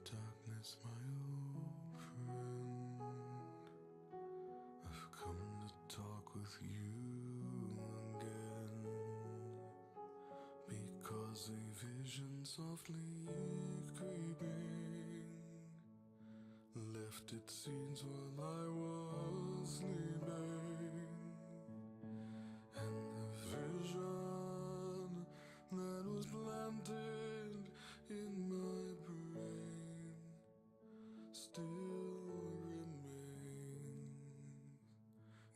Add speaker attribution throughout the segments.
Speaker 1: Darkness, my old friend, I've come to talk with you again, because a vision softly creeping left its scenes while I was sleeping, and the vision that was planted in my brain still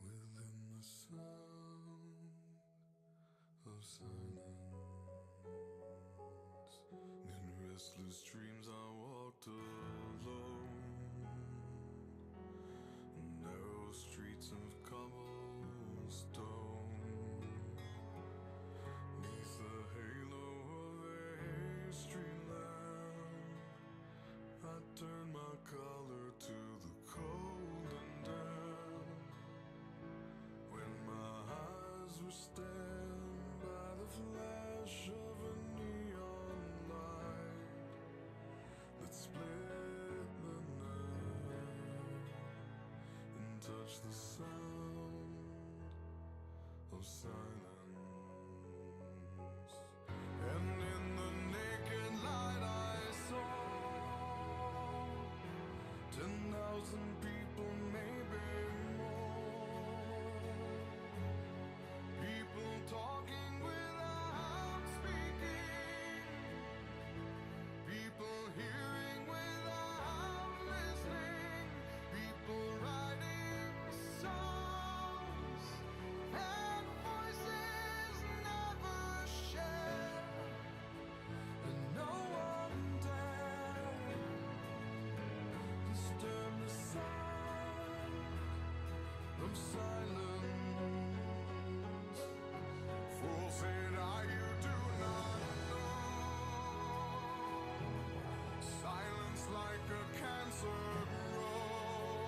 Speaker 1: remains within the sound of silence. In restless dreams I walked alone, narrow streets of cobblestone, neath the halo of a street lamp. I turned my collar to the cold and damp, when my eyes were stabbed by the flash of a neon light that split the night and touched the sound of silence. And in the naked light I saw 10,000 people, maybe more. People talking without speaking. People hearing without listening. People writing songs and voices never shared. And no one dared disturb the sound of silence. Fool said I, you do not know. Silence like a cancer grows.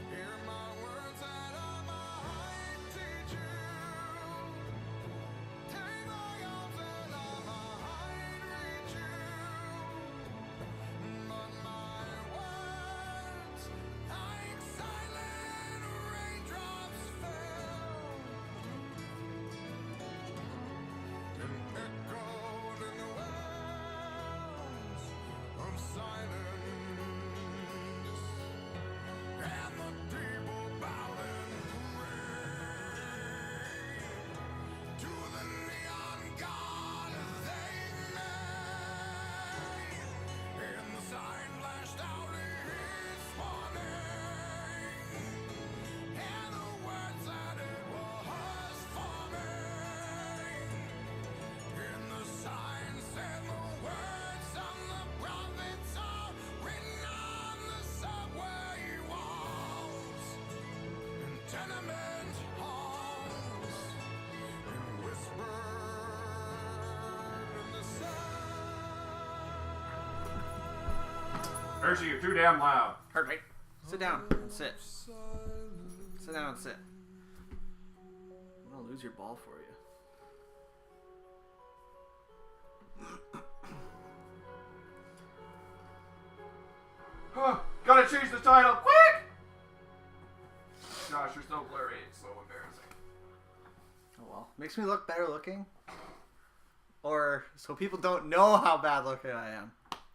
Speaker 1: Hear my words that I might teach you. Take my arms and I might reach you. But my words, like silent raindrops, fell and echoed in the wells of silence. And the people bowed and prayed to the neon god they made. And the sign flashed out its warning, and the words that it was forming. And the sign said the words of the prophets are written on the subway walls, in tenement halls, and whispered in the sound.
Speaker 2: Hershey, you're too damn loud.
Speaker 3: Heard, right? Sit down and sit. Sit down and sit. I'm gonna lose your ball for you.
Speaker 2: Gotta change the title, quick! Josh, you're so blurry. It's so embarrassing.
Speaker 3: Oh well. Makes me look better looking. Or so people don't know how bad looking I am.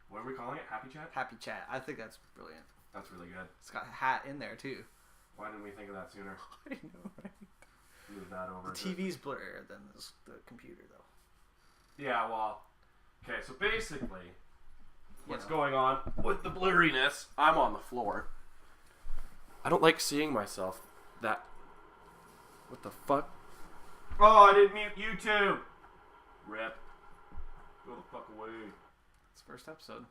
Speaker 2: What are we calling it? Happy Chat?
Speaker 3: Happy chat. I think that's brilliant.
Speaker 2: That's really good.
Speaker 3: It's got a hat in there too.
Speaker 2: Why didn't we think of that sooner?
Speaker 3: I know, right?
Speaker 2: Move that over.
Speaker 3: The TV's blurrier than the computer though.
Speaker 2: Yeah, well. Okay, so basically, what's going on with the blurriness? I'm on the floor. I don't like seeing myself. That. What the fuck? Oh, I didn't mute YouTube. Rip. Go the fuck away.
Speaker 3: It's the first episode.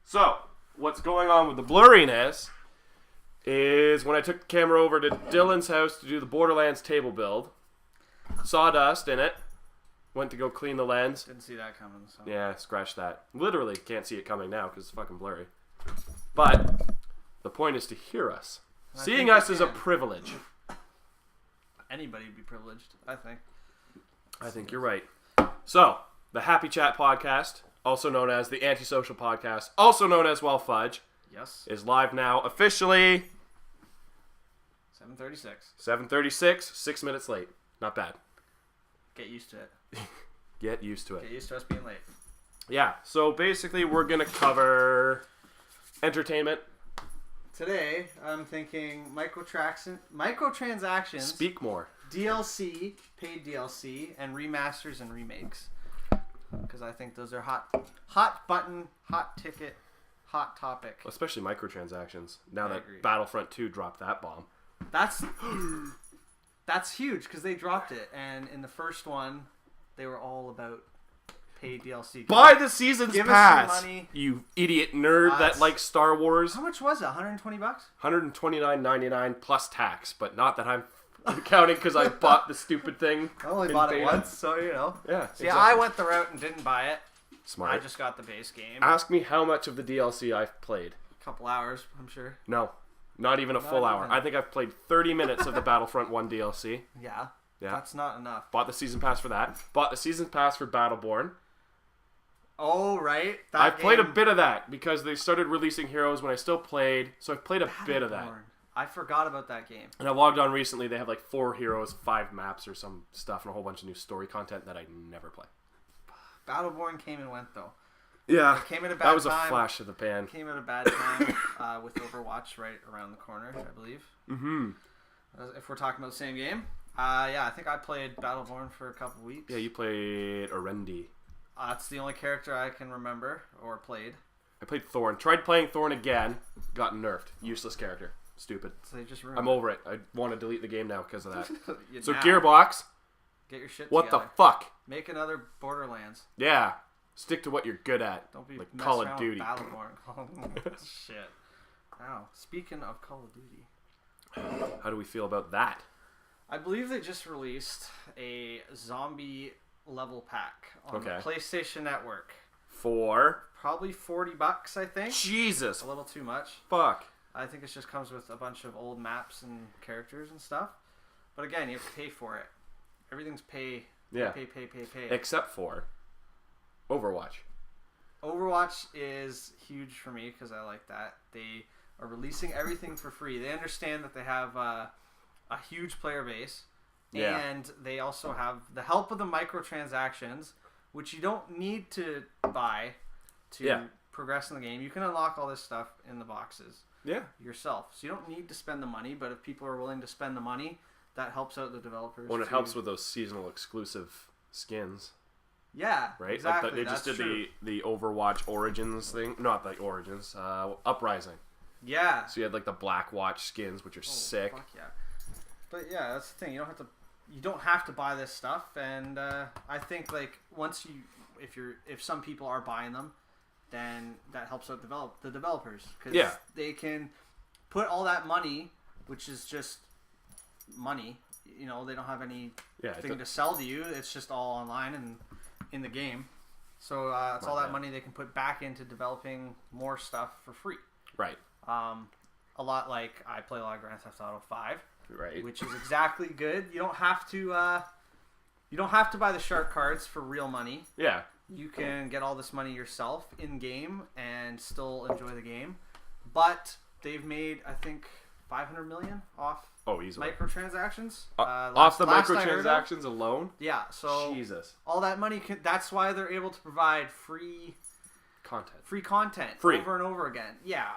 Speaker 2: So, what's going on with the blurriness is when I took the camera over to Dylan's house to do the Borderlands table build, sawdust in it, went to go clean the lens.
Speaker 3: Didn't see that coming. So.
Speaker 2: Yeah, scratch that. Literally can't see it coming now because it's fucking blurry. But the point is to hear us.
Speaker 3: And I
Speaker 2: Seeing
Speaker 3: think
Speaker 2: us
Speaker 3: they
Speaker 2: is a
Speaker 3: can.
Speaker 2: privilege.
Speaker 3: Anybody would be privileged, I think.
Speaker 2: I think you're right. So, the Happy Chat podcast, also known as the Antisocial podcast, also known as Well Fudge,
Speaker 3: Yes.
Speaker 2: is live now officially
Speaker 3: 7:36.
Speaker 2: 7:36, 6 minutes late. Not bad.
Speaker 3: Get used to it.
Speaker 2: Get used to it.
Speaker 3: Get used to us being late.
Speaker 2: Yeah, so basically we're going to cover entertainment.
Speaker 3: Today, I'm thinking microtransactions,
Speaker 2: Speak more.
Speaker 3: DLC, paid DLC, and remasters and remakes. Because I think those are hot button, hot ticket, hot topic.
Speaker 2: Especially microtransactions. Now
Speaker 3: I
Speaker 2: that
Speaker 3: agree.
Speaker 2: Battlefront 2 dropped that bomb.
Speaker 3: That's huge because they dropped it, and in the first one, they were all about paid DLC.
Speaker 2: Buy the season's
Speaker 3: Give us
Speaker 2: pass,
Speaker 3: some money.
Speaker 2: you idiot nerd that
Speaker 3: That's-
Speaker 2: likes Star Wars.
Speaker 3: How much was it? $120?
Speaker 2: $129.99 plus tax, but not that I'm counting because I bought the stupid thing.
Speaker 3: I only
Speaker 2: in
Speaker 3: bought it
Speaker 2: beta.
Speaker 3: once, so you know.
Speaker 2: Yeah,
Speaker 3: See,
Speaker 2: exactly.
Speaker 3: I went the route and didn't buy it.
Speaker 2: Smart.
Speaker 3: I just got the base game.
Speaker 2: Ask me how much of the DLC I've played.
Speaker 3: A couple hours, I'm sure.
Speaker 2: No, not even a full hour.
Speaker 3: even.
Speaker 2: I think I've played 30 minutes of the Battlefront 1 DLC.
Speaker 3: Yeah.
Speaker 2: Yeah.
Speaker 3: That's not enough.
Speaker 2: Bought the season pass for that. Bought the season pass for Battleborn.
Speaker 3: Oh, right. That
Speaker 2: I've played a
Speaker 3: game-
Speaker 2: bit of that because they started releasing heroes when I still played, so I've played a bit of that.
Speaker 3: Battleborn. I forgot about that game.
Speaker 2: And I logged on recently. They have like 4 heroes, 5 maps or some stuff, and a whole bunch of new story content that I never play.
Speaker 3: Battleborn came and went, though.
Speaker 2: Yeah,
Speaker 3: It came at a bad
Speaker 2: that was
Speaker 3: time.
Speaker 2: a flash of the pan.
Speaker 3: Came at a bad time with Overwatch right around the corner, I believe.
Speaker 2: Mm-hmm.
Speaker 3: If we're talking about the same game. Yeah, I think I played Battleborn for a couple weeks.
Speaker 2: Yeah, you played Orendi.
Speaker 3: That's the only character I can remember or played.
Speaker 2: I played Thorn. Tried playing Thorn again. Got nerfed. Useless character. Stupid.
Speaker 3: So they just ruined
Speaker 2: I'm over it. I want to delete the game now because of that.
Speaker 3: it.
Speaker 2: So
Speaker 3: Now,
Speaker 2: Gearbox,
Speaker 3: get your shit
Speaker 2: what
Speaker 3: together.
Speaker 2: the fuck?
Speaker 3: Make another Borderlands.
Speaker 2: Yeah. Stick to what you're good at.
Speaker 3: Don't be
Speaker 2: like
Speaker 3: messing
Speaker 2: Call of
Speaker 3: around
Speaker 2: Duty.
Speaker 3: with Battleborn. Shit. Wow. Speaking of Call of Duty,
Speaker 2: How do we feel about that?
Speaker 3: I believe they just released a zombie level pack on
Speaker 2: Okay.
Speaker 3: the PlayStation Network.
Speaker 2: For
Speaker 3: Probably $40, I think.
Speaker 2: Jesus
Speaker 3: A little too much.
Speaker 2: fuck.
Speaker 3: I think it just comes with a bunch of old maps and characters and stuff. But again, you have to pay for it. Everything's pay.
Speaker 2: Yeah.
Speaker 3: Pay.
Speaker 2: Except for Overwatch.
Speaker 3: Overwatch is huge for me because I like that. They are releasing everything for free. They understand that they have a huge player base.
Speaker 2: Yeah.
Speaker 3: And they also have the help of the microtransactions, which you don't need to buy to
Speaker 2: Yeah.
Speaker 3: progress in the game. You can unlock all this stuff in the boxes
Speaker 2: Yeah.
Speaker 3: yourself. So you don't need to spend the money, but if people are willing to spend the money, that helps out the developers.
Speaker 2: When it
Speaker 3: to-
Speaker 2: helps with those seasonal exclusive skins,
Speaker 3: Yeah,
Speaker 2: right?
Speaker 3: exactly.
Speaker 2: Like they just
Speaker 3: That's
Speaker 2: did
Speaker 3: true.
Speaker 2: the Overwatch Origins thing. Not like Origins. Uprising.
Speaker 3: Yeah.
Speaker 2: So you had like the Black Watch skins, which are sick.
Speaker 3: Fuck yeah. But yeah, that's the thing. You don't have to buy this stuff, and I think like if some people are buying them, then that helps out the developers because
Speaker 2: Yeah.
Speaker 3: they can put all that money, which is just money. You know, they don't have anything
Speaker 2: Yeah.
Speaker 3: to sell to you. It's just all online and in the game. So it's all that
Speaker 2: bad.
Speaker 3: money they can put back into developing more stuff for free.
Speaker 2: Right.
Speaker 3: A lot like I play a lot of Grand Theft Auto 5.
Speaker 2: Right.
Speaker 3: Which is exactly good. You don't have to buy the shark cards for real money.
Speaker 2: Yeah.
Speaker 3: You can get all this money yourself in game and still enjoy the game. But they've made I think 500 million off
Speaker 2: Oh, easily.
Speaker 3: microtransactions.
Speaker 2: Off the
Speaker 3: last I heard of.
Speaker 2: microtransactions alone.
Speaker 3: Yeah, so
Speaker 2: Jesus.
Speaker 3: all that money that's why they're able to provide free content
Speaker 2: Free.
Speaker 3: over and over again. Yeah,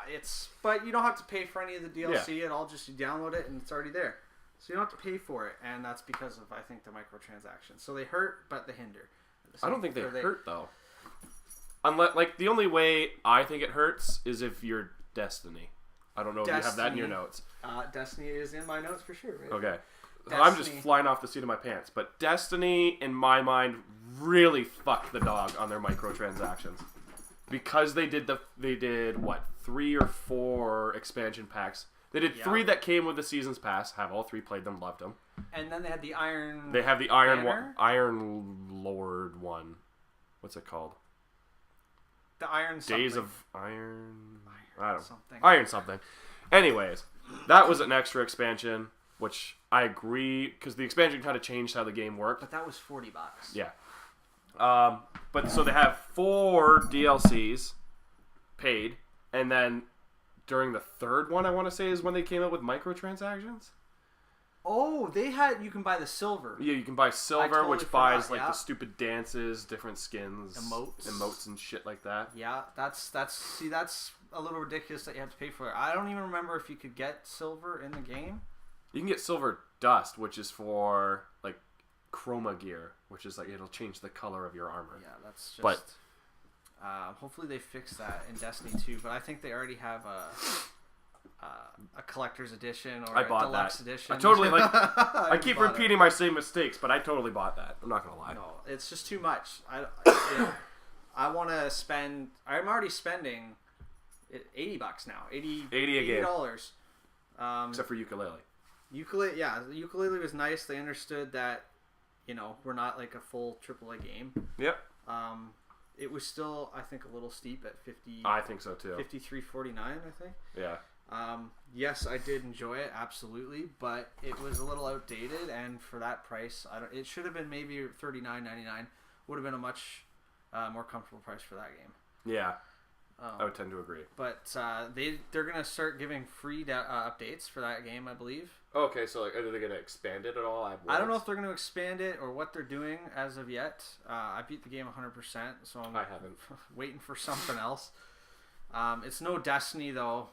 Speaker 3: but you don't have to pay for any of the DLC at all. Just you download it and it's already there. So you don't have to pay for it, and that's because of I think the microtransactions. So they hurt, but they hinder.
Speaker 2: I don't think they hurt though. Unless, like, the only way I think it hurts is if you're Destiny. I don't know if you have that in your notes.
Speaker 3: Destiny is in my notes for sure. Right?
Speaker 2: Okay. I'm just
Speaker 3: Destiny.
Speaker 2: flying off the seat of my pants. But Destiny, in my mind, really fucked the dog on their microtransactions. Because they did what, 3 or 4 expansion packs. They did 3 that came with the season's pass. Have all 3 played them, loved them.
Speaker 3: And then they had the Iron.
Speaker 2: They have the Iron
Speaker 3: Banner?
Speaker 2: Iron Lord one. What's it called?
Speaker 3: The Iron.
Speaker 2: Days
Speaker 3: something.
Speaker 2: of Iron. I don't.
Speaker 3: something.
Speaker 2: Iron something. Anyways, that was an extra expansion, which I agree, because the expansion kind of changed how the game worked.
Speaker 3: But that was $40.
Speaker 2: Yeah. But so they have 4 DLCs paid, and then during the third one, I want to say, is when they came out with microtransactions.
Speaker 3: Oh, you can buy the silver.
Speaker 2: Yeah, you can buy silver,
Speaker 3: totally
Speaker 2: which buys
Speaker 3: forgot,
Speaker 2: the stupid dances, different skins, emotes and shit like that.
Speaker 3: Yeah, that's a little ridiculous that you have to pay for it. I don't even remember if you could get silver in the game.
Speaker 2: You can get silver dust, which is for like chroma gear, which is like it'll change the color of your armor.
Speaker 3: Yeah, that's just.
Speaker 2: But
Speaker 3: hopefully they fix that in Destiny 2. But I think they already have a collector's edition or
Speaker 2: I
Speaker 3: a
Speaker 2: bought
Speaker 3: deluxe
Speaker 2: that.
Speaker 3: edition.
Speaker 2: I totally like. I keep
Speaker 3: bought
Speaker 2: repeating my same mistakes, but I totally bought that. I'm not gonna lie.
Speaker 3: No, it's just too much. I want to spend. I'm already spending $80 now. 80
Speaker 2: a game.
Speaker 3: $80.
Speaker 2: Except for ukulele.
Speaker 3: Ukulele, yeah. The ukulele was nice. They understood that, we're not like a full AAA game.
Speaker 2: Yep.
Speaker 3: It was still, I think, a little steep at 50.
Speaker 2: I think so too.
Speaker 3: 53.49, I think.
Speaker 2: Yeah.
Speaker 3: Yes, I did enjoy it, absolutely, but it was a little outdated, and for that price, it should have been maybe $39.99. Would have been a much more comfortable price for that game.
Speaker 2: Yeah. I would tend to agree.
Speaker 3: But they're gonna start giving free updates for that game, I believe.
Speaker 2: Okay, so like, are they gonna expand it at all?
Speaker 3: I don't know if they're gonna expand it or what they're doing as of yet. I beat the game 100%, so I
Speaker 2: haven't.
Speaker 3: Waiting for something else. It's no Destiny though.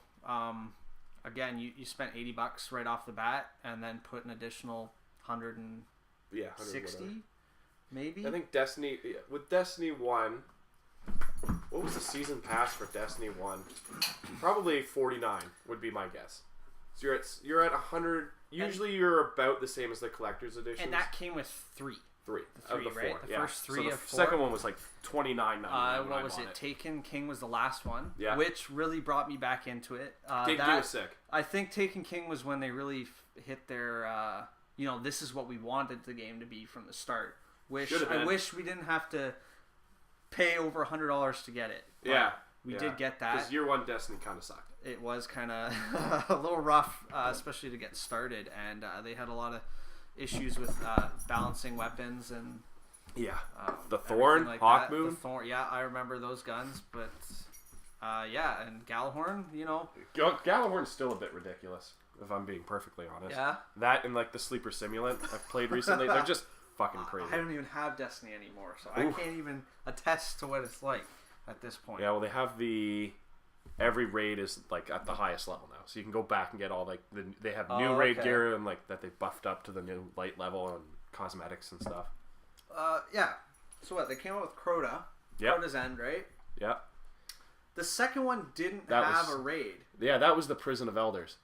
Speaker 3: Again, you spent $80 right off the bat, and then put an additional 160, maybe.
Speaker 2: I think Destiny with Destiny 1. What was the season pass for Destiny 1? Probably 49 would be my guess. So you're at 100. Usually you're about the same as the collector's edition.
Speaker 3: And that came with 3.
Speaker 2: Three
Speaker 3: of the
Speaker 2: right?
Speaker 3: 4. The first 3
Speaker 2: so
Speaker 3: of 4.
Speaker 2: The second one was like $29.99.
Speaker 3: What was it? Taken King was the last one.
Speaker 2: Yeah.
Speaker 3: Which really brought me back into it.
Speaker 2: Taken King was sick.
Speaker 3: I think Taken King was when they really hit their, this is what we wanted the game to be from the start. I wish we didn't have to pay over $100 to get it.
Speaker 2: Yeah.
Speaker 3: We did get that.
Speaker 2: Because year 1 Destiny kind of sucked.
Speaker 3: It was kind of a little rough, especially to get started. And they had a lot of issues with balancing weapons and
Speaker 2: the Thorn,
Speaker 3: like
Speaker 2: Hawkmoon.
Speaker 3: The Thorn, yeah, I remember those guns, but and Galahorn,
Speaker 2: Galahorn's still a bit ridiculous, if I'm being perfectly honest.
Speaker 3: Yeah.
Speaker 2: That and like the Sleeper Simulant I've played recently, they're just fucking crazy.
Speaker 3: I don't even have Destiny anymore, so I can't even attest to what it's like at this point.
Speaker 2: Yeah, well, they have every raid is like at the highest level now, so you can go back and get all like they have new raid gear and like that they buffed up to the new light level and cosmetics and stuff.
Speaker 3: Yeah. So what? They came out with Crota.
Speaker 2: Yep.
Speaker 3: Crota's End, right?
Speaker 2: Yeah.
Speaker 3: The second one didn't have a raid.
Speaker 2: Yeah, that was the Prison of Elders.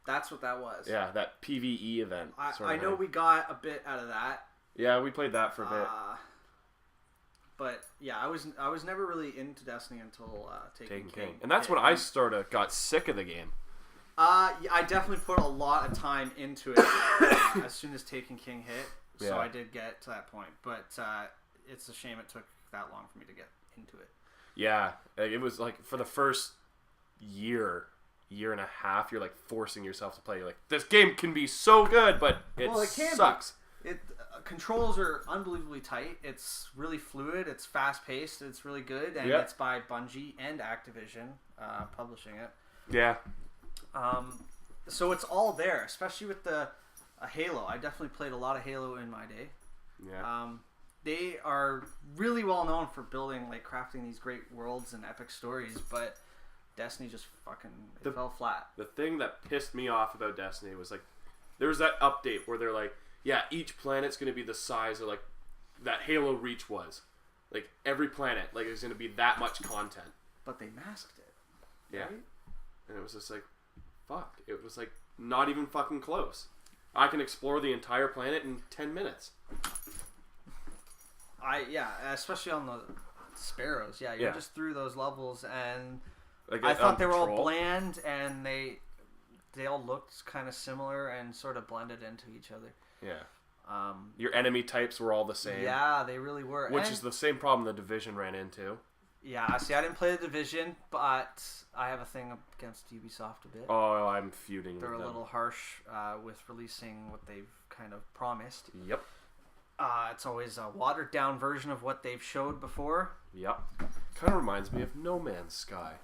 Speaker 3: That's what that was.
Speaker 2: Yeah, that PvE event.
Speaker 3: I know we got a bit out of that.
Speaker 2: Yeah, we played that for a bit.
Speaker 3: But yeah, I was never really into Destiny until Taken King.
Speaker 2: And that's when I got sick of the game.
Speaker 3: I definitely put a lot of time into it as soon as Taken King hit. So I did get to that point. But it's a shame it took that long for me to get into it.
Speaker 2: Yeah, it was like for the first year and a half, you're like forcing yourself to play. You're like, this game can be so good, but it sucks.
Speaker 3: Controls are unbelievably tight. It's really fluid. It's fast paced. It's really good, and it's by Bungie and Activision publishing it.
Speaker 2: Yeah.
Speaker 3: So it's all there, especially with the Halo. I definitely played a lot of Halo in my day.
Speaker 2: Yeah.
Speaker 3: They are really well known for crafting these great worlds and epic stories, but Destiny just fell flat.
Speaker 2: The thing that pissed me off about Destiny was like, there was that update where they're like, yeah, each planet's going to be the size of like that Halo Reach was. Like every planet, like is going to be that much content.
Speaker 3: But they masked it.
Speaker 2: Yeah.
Speaker 3: Right?
Speaker 2: And it was just like, fuck. It was like not even fucking close. I can explore the entire planet in 10 minutes.
Speaker 3: Especially on the Sparrows. Yeah, you're just through those levels, and
Speaker 2: like
Speaker 3: I thought they were all bland, and they all looked kind of similar and sort of blended into each other.
Speaker 2: Yeah. Your enemy types were all the same.
Speaker 3: Yeah, they really were.
Speaker 2: Which is the same problem the Division ran into.
Speaker 3: Yeah, see, I didn't play The Division, but I have a thing against Ubisoft a bit.
Speaker 2: Oh, I'm feuding
Speaker 3: They're
Speaker 2: with
Speaker 3: a
Speaker 2: them.
Speaker 3: little harsh with releasing what they've kind of promised.
Speaker 2: Yep.
Speaker 3: It's always a watered down version of what they've showed before.
Speaker 2: Yep. Kind of reminds me of No Man's Sky.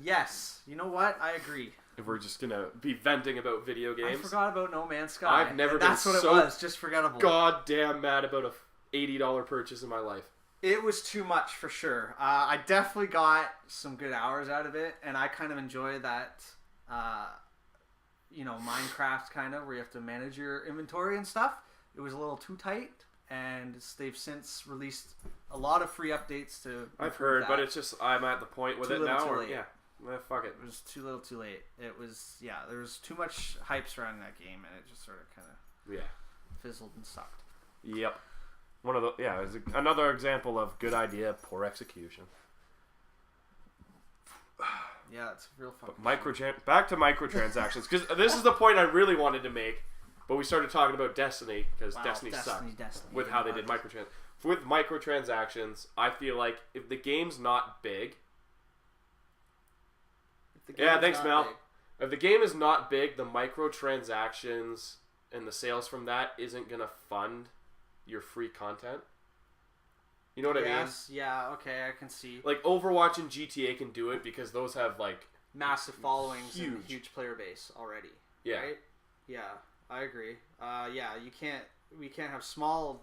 Speaker 3: Yes. You know what? I agree.
Speaker 2: If we're just going to be venting about video games.
Speaker 3: I forgot about No Man's Sky.
Speaker 2: I've never
Speaker 3: That's
Speaker 2: been
Speaker 3: what
Speaker 2: so
Speaker 3: it was. Just forgettable.
Speaker 2: goddamn mad about a $80 purchase in my life.
Speaker 3: It was too much for sure. I definitely got some good hours out of it, and I kind of enjoy that, Minecraft kind of, where you have to manage your inventory and stuff. It was a little too tight, and they've since released a lot of free updates to.
Speaker 2: I've heard, but it's just I'm at the point with
Speaker 3: Too
Speaker 2: it
Speaker 3: little,
Speaker 2: now.
Speaker 3: too
Speaker 2: Where,
Speaker 3: late.
Speaker 2: yeah, fuck it.
Speaker 3: It was too little, too late. It was there was too much hype surrounding that game, and it just sort of kind of fizzled and sucked.
Speaker 2: Yep. One of the it's another example of good idea, poor execution.
Speaker 3: Yeah, it's real fucking.
Speaker 2: Back to microtransactions, because this is the point I really wanted to make, but we started talking about Destiny because Destiny sucked with how they did microtransactions. With microtransactions, I feel like if the game's not big, thanks, Mel. If the game is not big, the microtransactions and the sales from that isn't gonna fund your free content. You know what I mean?
Speaker 3: Yes, yeah, okay, I can see.
Speaker 2: Like Overwatch and GTA can do it because those have like
Speaker 3: Massive followings and
Speaker 2: huge.
Speaker 3: huge player base already.
Speaker 2: Yeah.
Speaker 3: Right? Yeah, I agree. We can't have small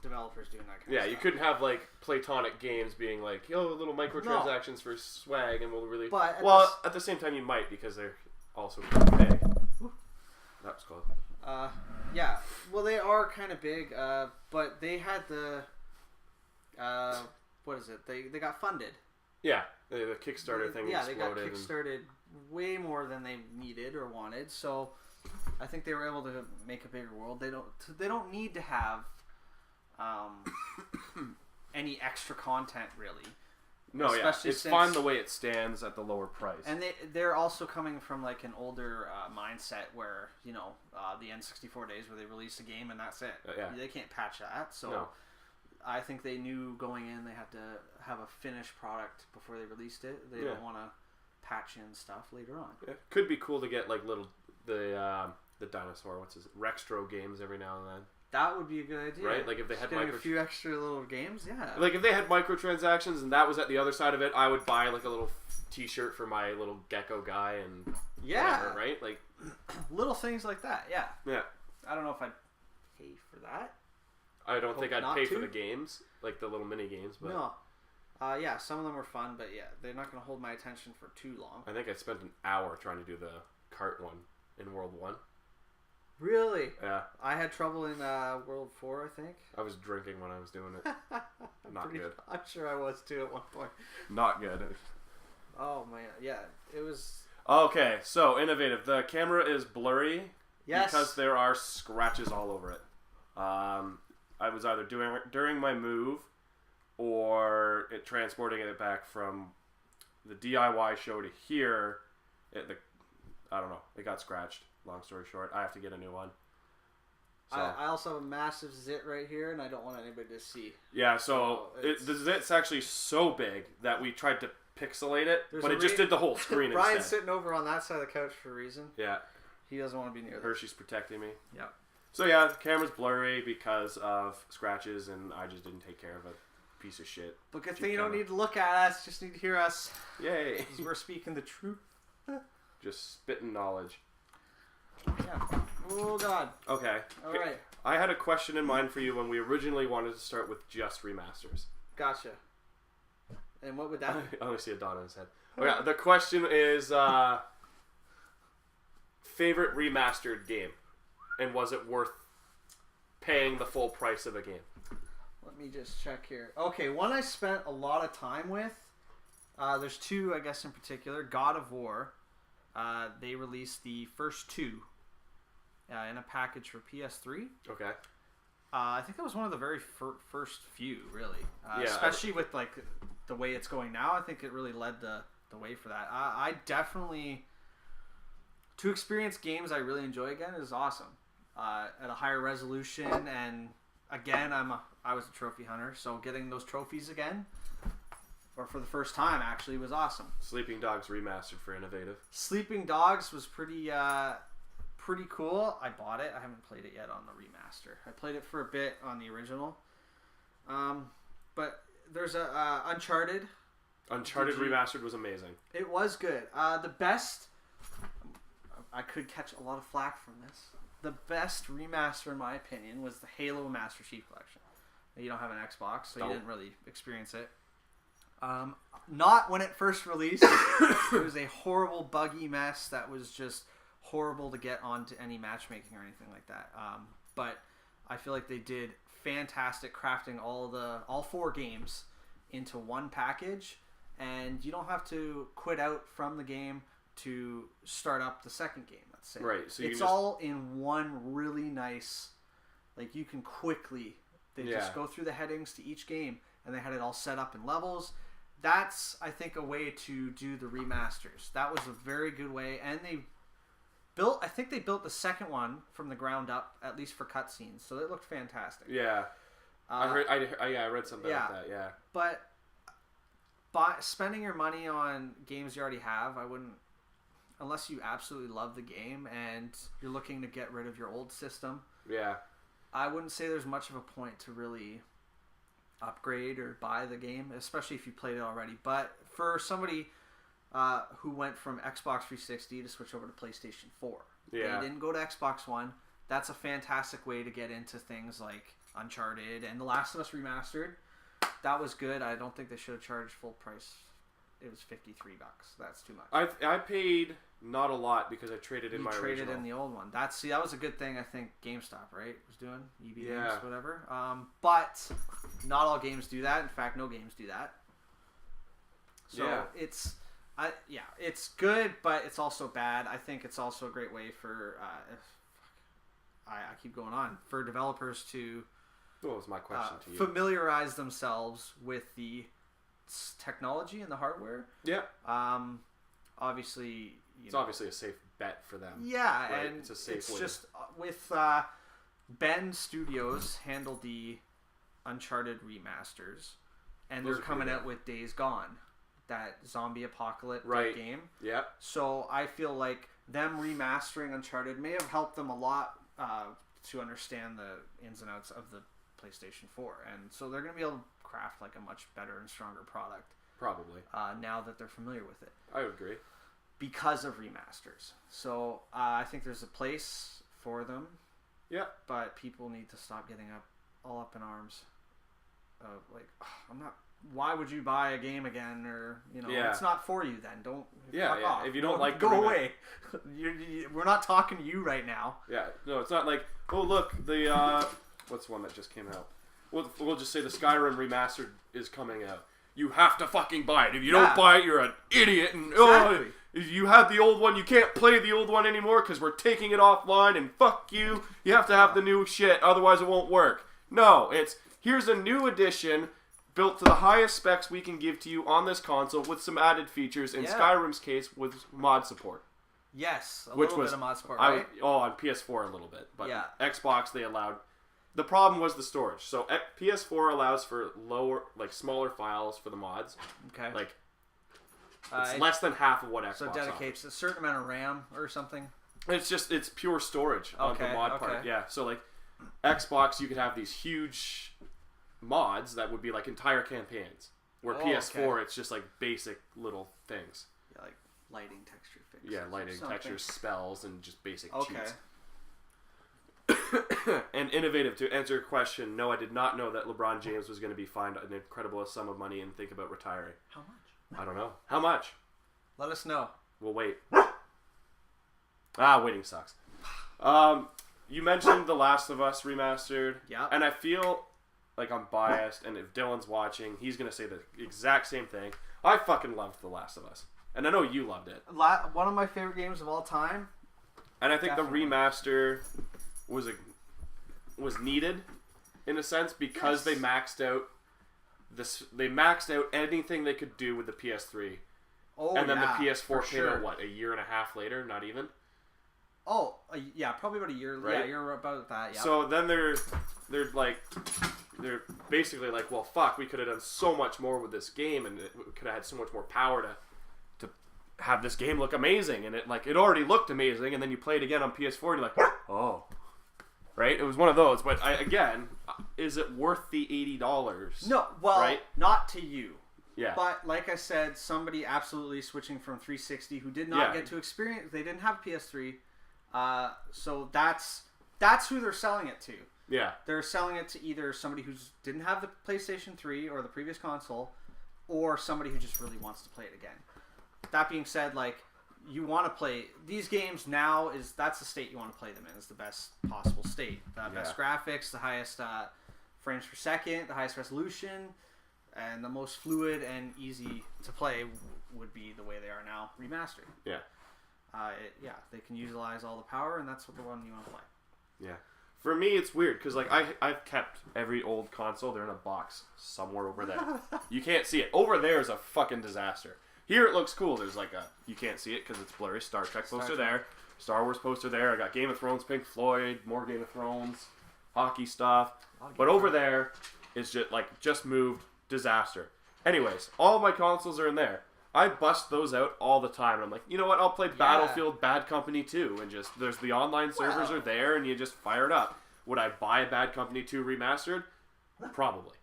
Speaker 3: developers doing that kind of stuff.
Speaker 2: You couldn't have like Platonic Games being like, yo, little microtransactions for swag, and we'll really.
Speaker 3: But
Speaker 2: at the same time, you might because they're also pretty big. That was close.
Speaker 3: Yeah. Well, they are kind of big, but they had the. What is it? They got funded.
Speaker 2: Yeah, the Kickstarter thing
Speaker 3: Yeah, they got
Speaker 2: exploded.
Speaker 3: kickstarted way more than they needed or wanted. So, I think they were able to make a bigger world. They don't need to have any extra content really.
Speaker 2: No,
Speaker 3: Especially
Speaker 2: it's
Speaker 3: since-
Speaker 2: fine the way it stands at the lower price.
Speaker 3: And they're also coming from like an older mindset where the N64 days where they released a game and that's it. They can't patch that. So
Speaker 2: No.
Speaker 3: I think they knew going in they had to have a finished product before they released it. They don't want to patch in stuff later on.
Speaker 2: It could be cool to get like the dinosaur, Rextro games every now and then.
Speaker 3: That would be a good idea.
Speaker 2: Right? Like if they had
Speaker 3: a few extra little games, yeah.
Speaker 2: Like if they had microtransactions and that was at the other side of it, I would buy like a little T-shirt for my little gecko guy and whatever, right? Like
Speaker 3: little things like that. Yeah.
Speaker 2: Yeah.
Speaker 3: I don't know if I'd pay for that.
Speaker 2: I don't think I'd
Speaker 3: not
Speaker 2: pay
Speaker 3: to.
Speaker 2: for the games, like the little mini games, but
Speaker 3: No. Yeah, some of them were fun, but yeah, they're not going to hold my attention for too long.
Speaker 2: I think I spent an hour trying to do the cart one in World 1.
Speaker 3: Really?
Speaker 2: Yeah.
Speaker 3: I had trouble in World 4, I think.
Speaker 2: I was drinking when I was doing it. Not good.
Speaker 3: I'm sure I was too at one point.
Speaker 2: Not good.
Speaker 3: Oh man, yeah, it was.
Speaker 2: Okay, so innovative. The camera is blurry
Speaker 3: Yes.
Speaker 2: because there are scratches all over it. I was either during my move or transporting it back from the DIY show to here. I don't know. It got scratched. Long story short, I have to get a new one. So,
Speaker 3: I also have a massive zit right here, and I don't want anybody to see.
Speaker 2: yeah, so
Speaker 3: it's-
Speaker 2: the zit's actually so big that we tried to pixelate it,
Speaker 3: There's
Speaker 2: but
Speaker 3: a
Speaker 2: it just did the whole screen
Speaker 3: Brian's
Speaker 2: instead.
Speaker 3: sitting over on that side of the couch for a reason.
Speaker 2: Yeah,
Speaker 3: He doesn't want to be near this.
Speaker 2: Hershey's protecting me.
Speaker 3: Yeah.
Speaker 2: So yeah, the camera's blurry because of scratches, and I just didn't take care of it. Piece of shit.
Speaker 3: But good
Speaker 2: Cheap
Speaker 3: thing you don't
Speaker 2: camera.
Speaker 3: need to look at us, just need to hear us.
Speaker 2: Yay!
Speaker 3: Because we're speaking the truth.
Speaker 2: Just spitting knowledge.
Speaker 3: Yeah. Oh, God.
Speaker 2: Okay.
Speaker 3: All right.
Speaker 2: I had a question in mind for you when we originally wanted to start with just remasters.
Speaker 3: Gotcha. And what would that be?
Speaker 2: I only see a dot on his head. Okay, the question is favorite remastered game, and was it worth paying the full price of a game?
Speaker 3: Let me just check here. Okay, one I spent a lot of time with. There's two, I guess, in particular. God of War. They released the first two in a package for PS3.
Speaker 2: Okay.
Speaker 3: I think that was one of the very first few, really.
Speaker 2: Yeah,
Speaker 3: Especially with like the way it's going now, I think it really led the way for that. I definitely, to experience games I really enjoy again is awesome. At a higher resolution, and again, I was a trophy hunter, so getting those trophies again or for the first time actually, was awesome.
Speaker 2: Sleeping Dogs remastered for innovative.
Speaker 3: Sleeping Dogs was pretty cool. I bought it. I haven't played it yet on the remaster. I played it for a bit on the original. But there's a Uncharted.
Speaker 2: Uncharted remastered was amazing.
Speaker 3: It was good. The best... I could catch a lot of flack from this. The best remaster, in my opinion, was the Halo Master Chief Collection. You don't have an Xbox, so you didn't really experience it. Not when it first released. It was a horrible, buggy mess that was just horrible to get onto any matchmaking or anything like that. But I feel like they did fantastic crafting all 4 games into one package, and you don't have to quit out from the game to start up the second game, let's say.
Speaker 2: Right. So
Speaker 3: it's all in one really nice, like you can quickly, they just go through the headings to each game, and they had it all set up in levels. That's, I think, a way to do the remasters. That was a very good way, and I think they built the second one from the ground up, at least for cutscenes, so it looked fantastic.
Speaker 2: Yeah. I read something about that, yeah.
Speaker 3: But spending your money on games you already have, I wouldn't, unless you absolutely love the game and you're looking to get rid of your old system.
Speaker 2: Yeah.
Speaker 3: I wouldn't say there's much of a point to really upgrade or buy the game, especially if you played it already. But for somebody who went from Xbox 360 to switch over to PlayStation 4, they didn't go to Xbox One, that's a fantastic way to get into things like Uncharted and The Last of Us Remastered. That was good. I don't think they should have charged full price. It was $53. That's too much.
Speaker 2: I paid not a lot because I traded in my original. You traded
Speaker 3: in the old one. That was a good thing. I think GameStop, right, was doing EB Games, whatever. But not all games do that. In fact, no games do that. So it's good, but it's also bad. I think it's also a great way for I keep going on, for developers to
Speaker 2: what was my question to you?
Speaker 3: Familiarize themselves with the technology and the hardware.
Speaker 2: Yeah.
Speaker 3: Obviously,
Speaker 2: it's obviously a safe bet for them.
Speaker 3: Yeah,
Speaker 2: right?
Speaker 3: and
Speaker 2: it's a safe way.
Speaker 3: Just with Ben Studios handled the Uncharted remasters, and they're coming out with Days Gone, that zombie apocalypse game.
Speaker 2: Yeah.
Speaker 3: So I feel like them remastering Uncharted may have helped them a lot to understand the ins and outs of the PlayStation 4, and so they're going to be able to craft like a much better and stronger product.
Speaker 2: Probably.
Speaker 3: Now that they're familiar with it.
Speaker 2: I would agree.
Speaker 3: Because of remasters. So I think there's a place for them.
Speaker 2: Yeah.
Speaker 3: But people need to stop getting all up in arms. Like, I'm not. Why would you buy a game again? Or it's not for you. Then don't. Fuck off.
Speaker 2: If you don't like,
Speaker 3: go away. We're not talking to you right now.
Speaker 2: Yeah. No, it's not like, oh look, the what's the one that just came out? We'll just say the Skyrim remastered is coming out. You have to fucking buy it. If you don't buy it, you're an idiot. And if you had the old one, you can't play the old one anymore because we're taking it offline. And fuck you. You have to have the new shit, otherwise it won't work. No, here's a new edition built to the highest specs we can give to you on this console with some added features. In Skyrim's case, with mod support.
Speaker 3: Yes, a little bit of mod support, right?
Speaker 2: On PS4 a little bit, but Xbox they allowed. The problem was the storage. So PS4 allows for smaller files for the mods.
Speaker 3: Okay.
Speaker 2: Like it's less than half of what Xbox
Speaker 3: So dedicates
Speaker 2: offers.
Speaker 3: a certain amount of RAM or something.
Speaker 2: It's pure storage on the mod part. Yeah. So like Xbox, you could have these huge mods that would be like entire campaigns. Where PS4, it's just like basic little things.
Speaker 3: Yeah, like lighting texture fixes.
Speaker 2: Yeah, lighting, textures, spells, and just basic cheats. And innovative, to answer your question, no, I did not know that LeBron James was going to be fined an incredible sum of money and think about retiring.
Speaker 3: How much?
Speaker 2: I don't know. How much?
Speaker 3: Let us know.
Speaker 2: We'll wait. Waiting sucks. You mentioned The Last of Us remastered.
Speaker 3: Yeah.
Speaker 2: And I feel like I'm biased, and if Dylan's watching, he's going to say the exact same thing. I fucking loved The Last of Us. And I know you loved it.
Speaker 3: One of my favorite games of all time.
Speaker 2: And I think the remaster was needed in a sense because they maxed out anything they could do with the PS3. And then the PS4 came out a year and a half later, not even.
Speaker 3: Oh, yeah, probably about a year.
Speaker 2: Right?
Speaker 3: Yeah, you're about that. Yeah.
Speaker 2: So then they're like they're basically like, well, fuck, we could have done so much more with this game, and we could have had so much more power to have this game look amazing, and it already looked amazing, and then you play it again on PS4, and you're like, oh, right? It was one of those, but is it worth the $80?
Speaker 3: No, well,
Speaker 2: right?
Speaker 3: Not to you.
Speaker 2: Yeah.
Speaker 3: But like I said, somebody absolutely switching from 360 who did not get to experience, they didn't have PS3, so that's who they're selling it to.
Speaker 2: Yeah.
Speaker 3: They're selling it to either somebody who didn't have the PlayStation 3 or the previous console, or somebody who just really wants to play it again. That being said, like, you want to play these games now, that's the state you want to play them in. It's the best possible state. The best graphics, the highest frames per second, the highest resolution, and the most fluid and easy to play would be the way they are now, remastered.
Speaker 2: Yeah.
Speaker 3: They can utilize all the power, and that's what the one you want to play.
Speaker 2: Yeah. For me, it's weird, because like, I've kept every old console. They're in a box somewhere over there. You can't see it. Over there is a fucking disaster. Here it looks cool. There's like you can't see it because it's blurry. Star Trek poster there. Star Wars poster there. I got Game of Thrones, Pink Floyd, more Game of Thrones, hockey stuff. But over there is just moved. Disaster. Anyways, all of my consoles are in there. I bust those out all the time. And I'm like, you know what? I'll play Battlefield Bad Company 2. And there's the online servers are there and you just fire it up. Would I buy a Bad Company 2 remastered? Probably.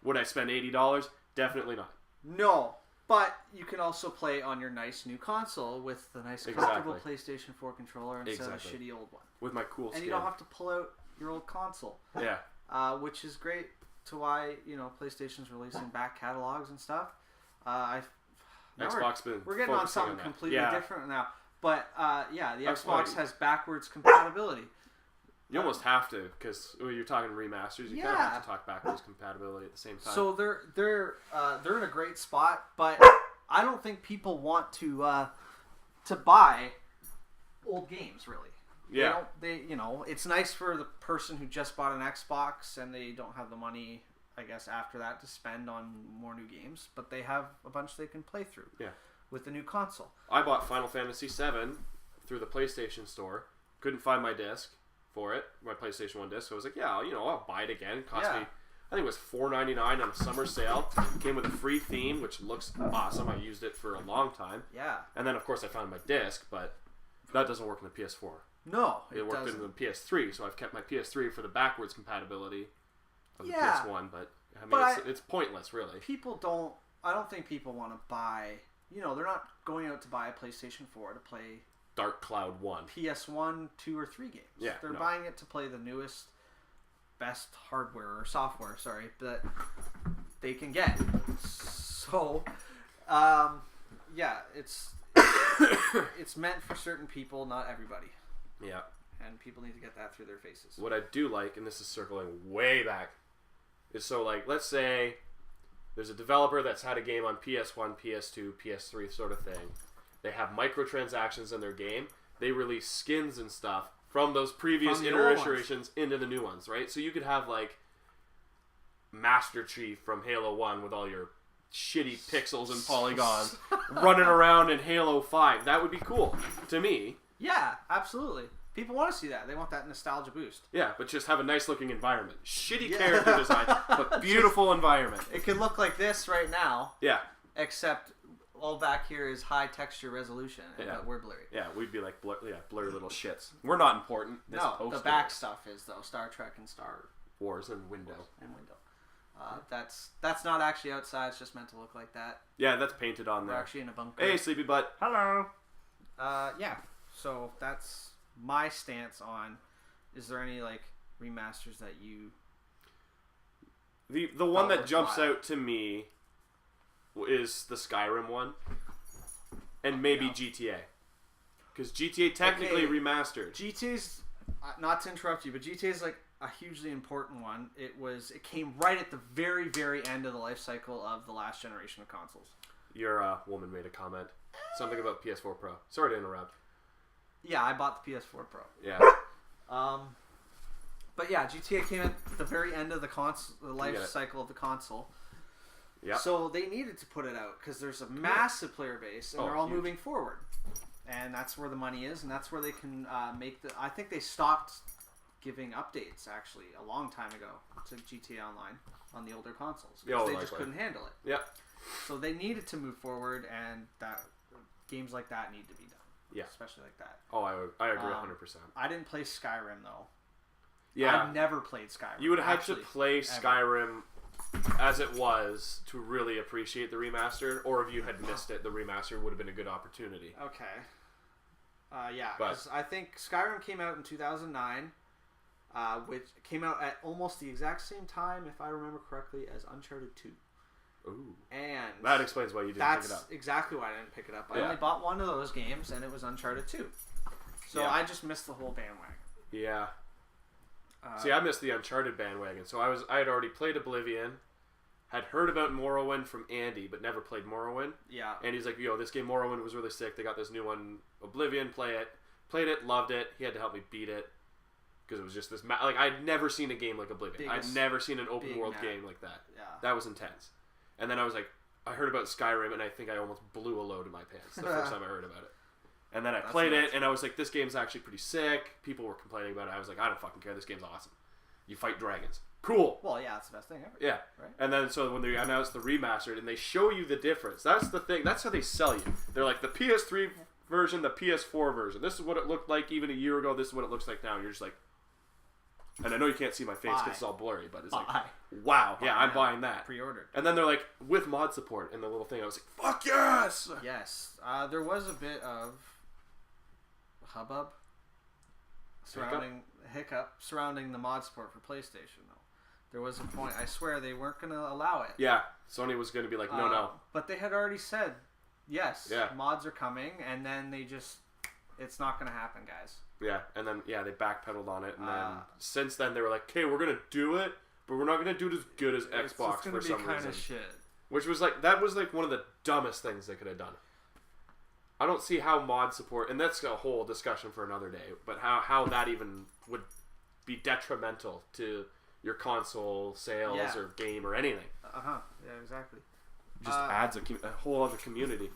Speaker 2: Would I spend $80? Definitely not.
Speaker 3: No. But you can also play on your nice new console with the nice comfortable PlayStation 4 controller instead of a shitty old one.
Speaker 2: With my cool skin.
Speaker 3: And you don't have to pull out your old console.
Speaker 2: Yeah.
Speaker 3: Which is great to why, PlayStation's releasing back catalogs and stuff. We're getting on something completely different now. But, the Xbox has backwards compatibility.
Speaker 2: You almost have to, because when you're talking remasters, you kind of have to talk backwards compatibility at the same time.
Speaker 3: So they're in a great spot, but I don't think people want to buy old games, really.
Speaker 2: Yeah.
Speaker 3: It's nice for the person who just bought an Xbox and they don't have the money, I guess, after that to spend on more new games, but they have a bunch they can play through.
Speaker 2: Yeah.
Speaker 3: With the new console.
Speaker 2: I bought Final Fantasy VII through the PlayStation Store. Couldn't find my disc for it, my PlayStation 1 disc. So I was like, I'll buy it again. It cost me, I think it was $4.99 on a summer sale. Came with a free theme, which looks awesome. I used it for a long time.
Speaker 3: Yeah.
Speaker 2: And then, of course, I found my disc, but that doesn't work in the PS4.
Speaker 3: No,
Speaker 2: it worked
Speaker 3: doesn't.
Speaker 2: in the PS3, so I've kept my PS3 for the backwards compatibility of the PS1, but it's pointless, really.
Speaker 3: I don't think people want to buy, they're not going out to buy a PlayStation 4 to play
Speaker 2: Dark Cloud 1.
Speaker 3: PS1, 2, or 3 games.
Speaker 2: Yeah,
Speaker 3: They're buying it to play the newest, best hardware, or software, that they can get. So, it's meant for certain people, not everybody.
Speaker 2: Yeah.
Speaker 3: And people need to get that through their faces.
Speaker 2: What I do like, and this is circling way back, is so let's say there's a developer that's had a game on PS1, PS2, PS3 sort of thing. They have microtransactions in their game. They release skins and stuff from those previous iterations into the new ones, right? So you could have Master Chief from Halo 1 with all your shitty pixels and polygons running around in Halo 5. That would be cool to me.
Speaker 3: Yeah, absolutely. People want to see that. They want that nostalgia boost.
Speaker 2: Yeah, but just have a nice looking environment. Shitty character design, but beautiful environment.
Speaker 3: It could look like this right now.
Speaker 2: Yeah.
Speaker 3: Except all back here is high texture resolution, but we're blurry.
Speaker 2: Yeah, we'd be like blurry little shits. We're not important.
Speaker 3: No, the back stuff is though. Star Trek and Star
Speaker 2: Wars and Window.
Speaker 3: That's not actually outside. It's just meant to look like that.
Speaker 2: Yeah, that's painted on there.
Speaker 3: We're actually in a bunker.
Speaker 2: Hey, sleepy butt.
Speaker 3: Hello. Yeah. So that's my stance on. Is there any remasters that you?
Speaker 2: The one that jumps out to me is the Skyrim one, and maybe GTA, because GTA technically remastered.
Speaker 3: GTA's not to interrupt you, but GTA is a hugely important one. It came right at the very, very end of the life cycle of the last generation of consoles.
Speaker 2: Your woman made a comment, something about PS4 Pro. Sorry to interrupt.
Speaker 3: Yeah, I bought the PS4 Pro.
Speaker 2: Yeah.
Speaker 3: But yeah, GTA came at the very end of the life cycle of the console.
Speaker 2: Yeah.
Speaker 3: So they needed to put it out because there's a massive player base, and they're all moving forward, and that's where the money is, and that's where they can make the. I think they stopped giving updates actually a long time ago to GTA Online on the older consoles.
Speaker 2: Yeah,
Speaker 3: They just couldn't handle it.
Speaker 2: Yeah.
Speaker 3: So they needed to move forward, and that games like that need to be done.
Speaker 2: Yeah.
Speaker 3: Especially like that.
Speaker 2: Oh, I agree 100%.
Speaker 3: I didn't play Skyrim though.
Speaker 2: Yeah.
Speaker 3: I've never played Skyrim.
Speaker 2: You would have to
Speaker 3: actually,
Speaker 2: play
Speaker 3: ever.
Speaker 2: Skyrim as it was to really appreciate the remaster, or if you had missed it, the remaster would have been a good opportunity.
Speaker 3: Okay. Yeah,
Speaker 2: But-
Speaker 3: because I think Skyrim came out in 2009, which came out at almost the exact same time, if I remember correctly, as Uncharted 2.
Speaker 2: Ooh.
Speaker 3: And
Speaker 2: That explains why you didn't pick it
Speaker 3: that's
Speaker 2: up.
Speaker 3: exactly why I didn't pick it up. I
Speaker 2: Yeah.
Speaker 3: only bought one of those games, and it was Uncharted 2. So
Speaker 2: Yeah.
Speaker 3: I just missed the whole bandwagon.
Speaker 2: Yeah. See, I missed the Uncharted bandwagon. So I had already played Oblivion, had heard about Morrowind from Andy, but never played Morrowind.
Speaker 3: Yeah.
Speaker 2: And he's like, yo, this game Morrowind was really sick. They got this new one, Oblivion, play it. Played it, loved it. He had to help me beat it. Because it was just this... like, I'd never seen a game like Oblivion. I'd never seen an open world game like that.
Speaker 3: Yeah.
Speaker 2: That was intense. And then I was like, I heard about Skyrim, and I think I almost blew a load in my pants the first time I heard about it. And then I played it, and I was like, this game's actually pretty sick. People were complaining about it. I was like, I don't fucking care. This game's awesome. You fight dragons. Cool.
Speaker 3: Well, yeah, it's the best thing ever.
Speaker 2: Yeah.
Speaker 3: Right?
Speaker 2: And then so when they announced the remastered, and they show you the difference. That's the thing. That's how they sell you. They're like, the PS3 version, the PS4 version. This is what it looked like even a year ago. This is what it looks like now. And you're just like... And I know you can't see my face because it's all blurry, but it's like, wow, yeah, I'm buying that.
Speaker 3: Pre-ordered.
Speaker 2: And then they're like, with mod support in the little thing. I was like, fuck yes!
Speaker 3: Yes. There was a bit of hubbub surrounding the mod support for PlayStation, though. There was a point, I swear, they weren't going to allow it.
Speaker 2: Yeah, Sony was going to be like, no.
Speaker 3: But they had already said, yes,
Speaker 2: Yeah.
Speaker 3: mods are coming, and then they just, it's not going to happen, guys.
Speaker 2: Yeah, and then, they backpedaled on it, and then, since then, they were like, okay, we're going to do it, but we're not going to do it as good as Xbox for some reason.
Speaker 3: It's kind of shit.
Speaker 2: Which was like, that was like one of the dumbest things they could have done. I don't see how mod support, and that's a whole discussion for another day, but how that even would be detrimental to your console sales or game or anything.
Speaker 3: Uh-huh, yeah, exactly.
Speaker 2: Just adds a whole other community.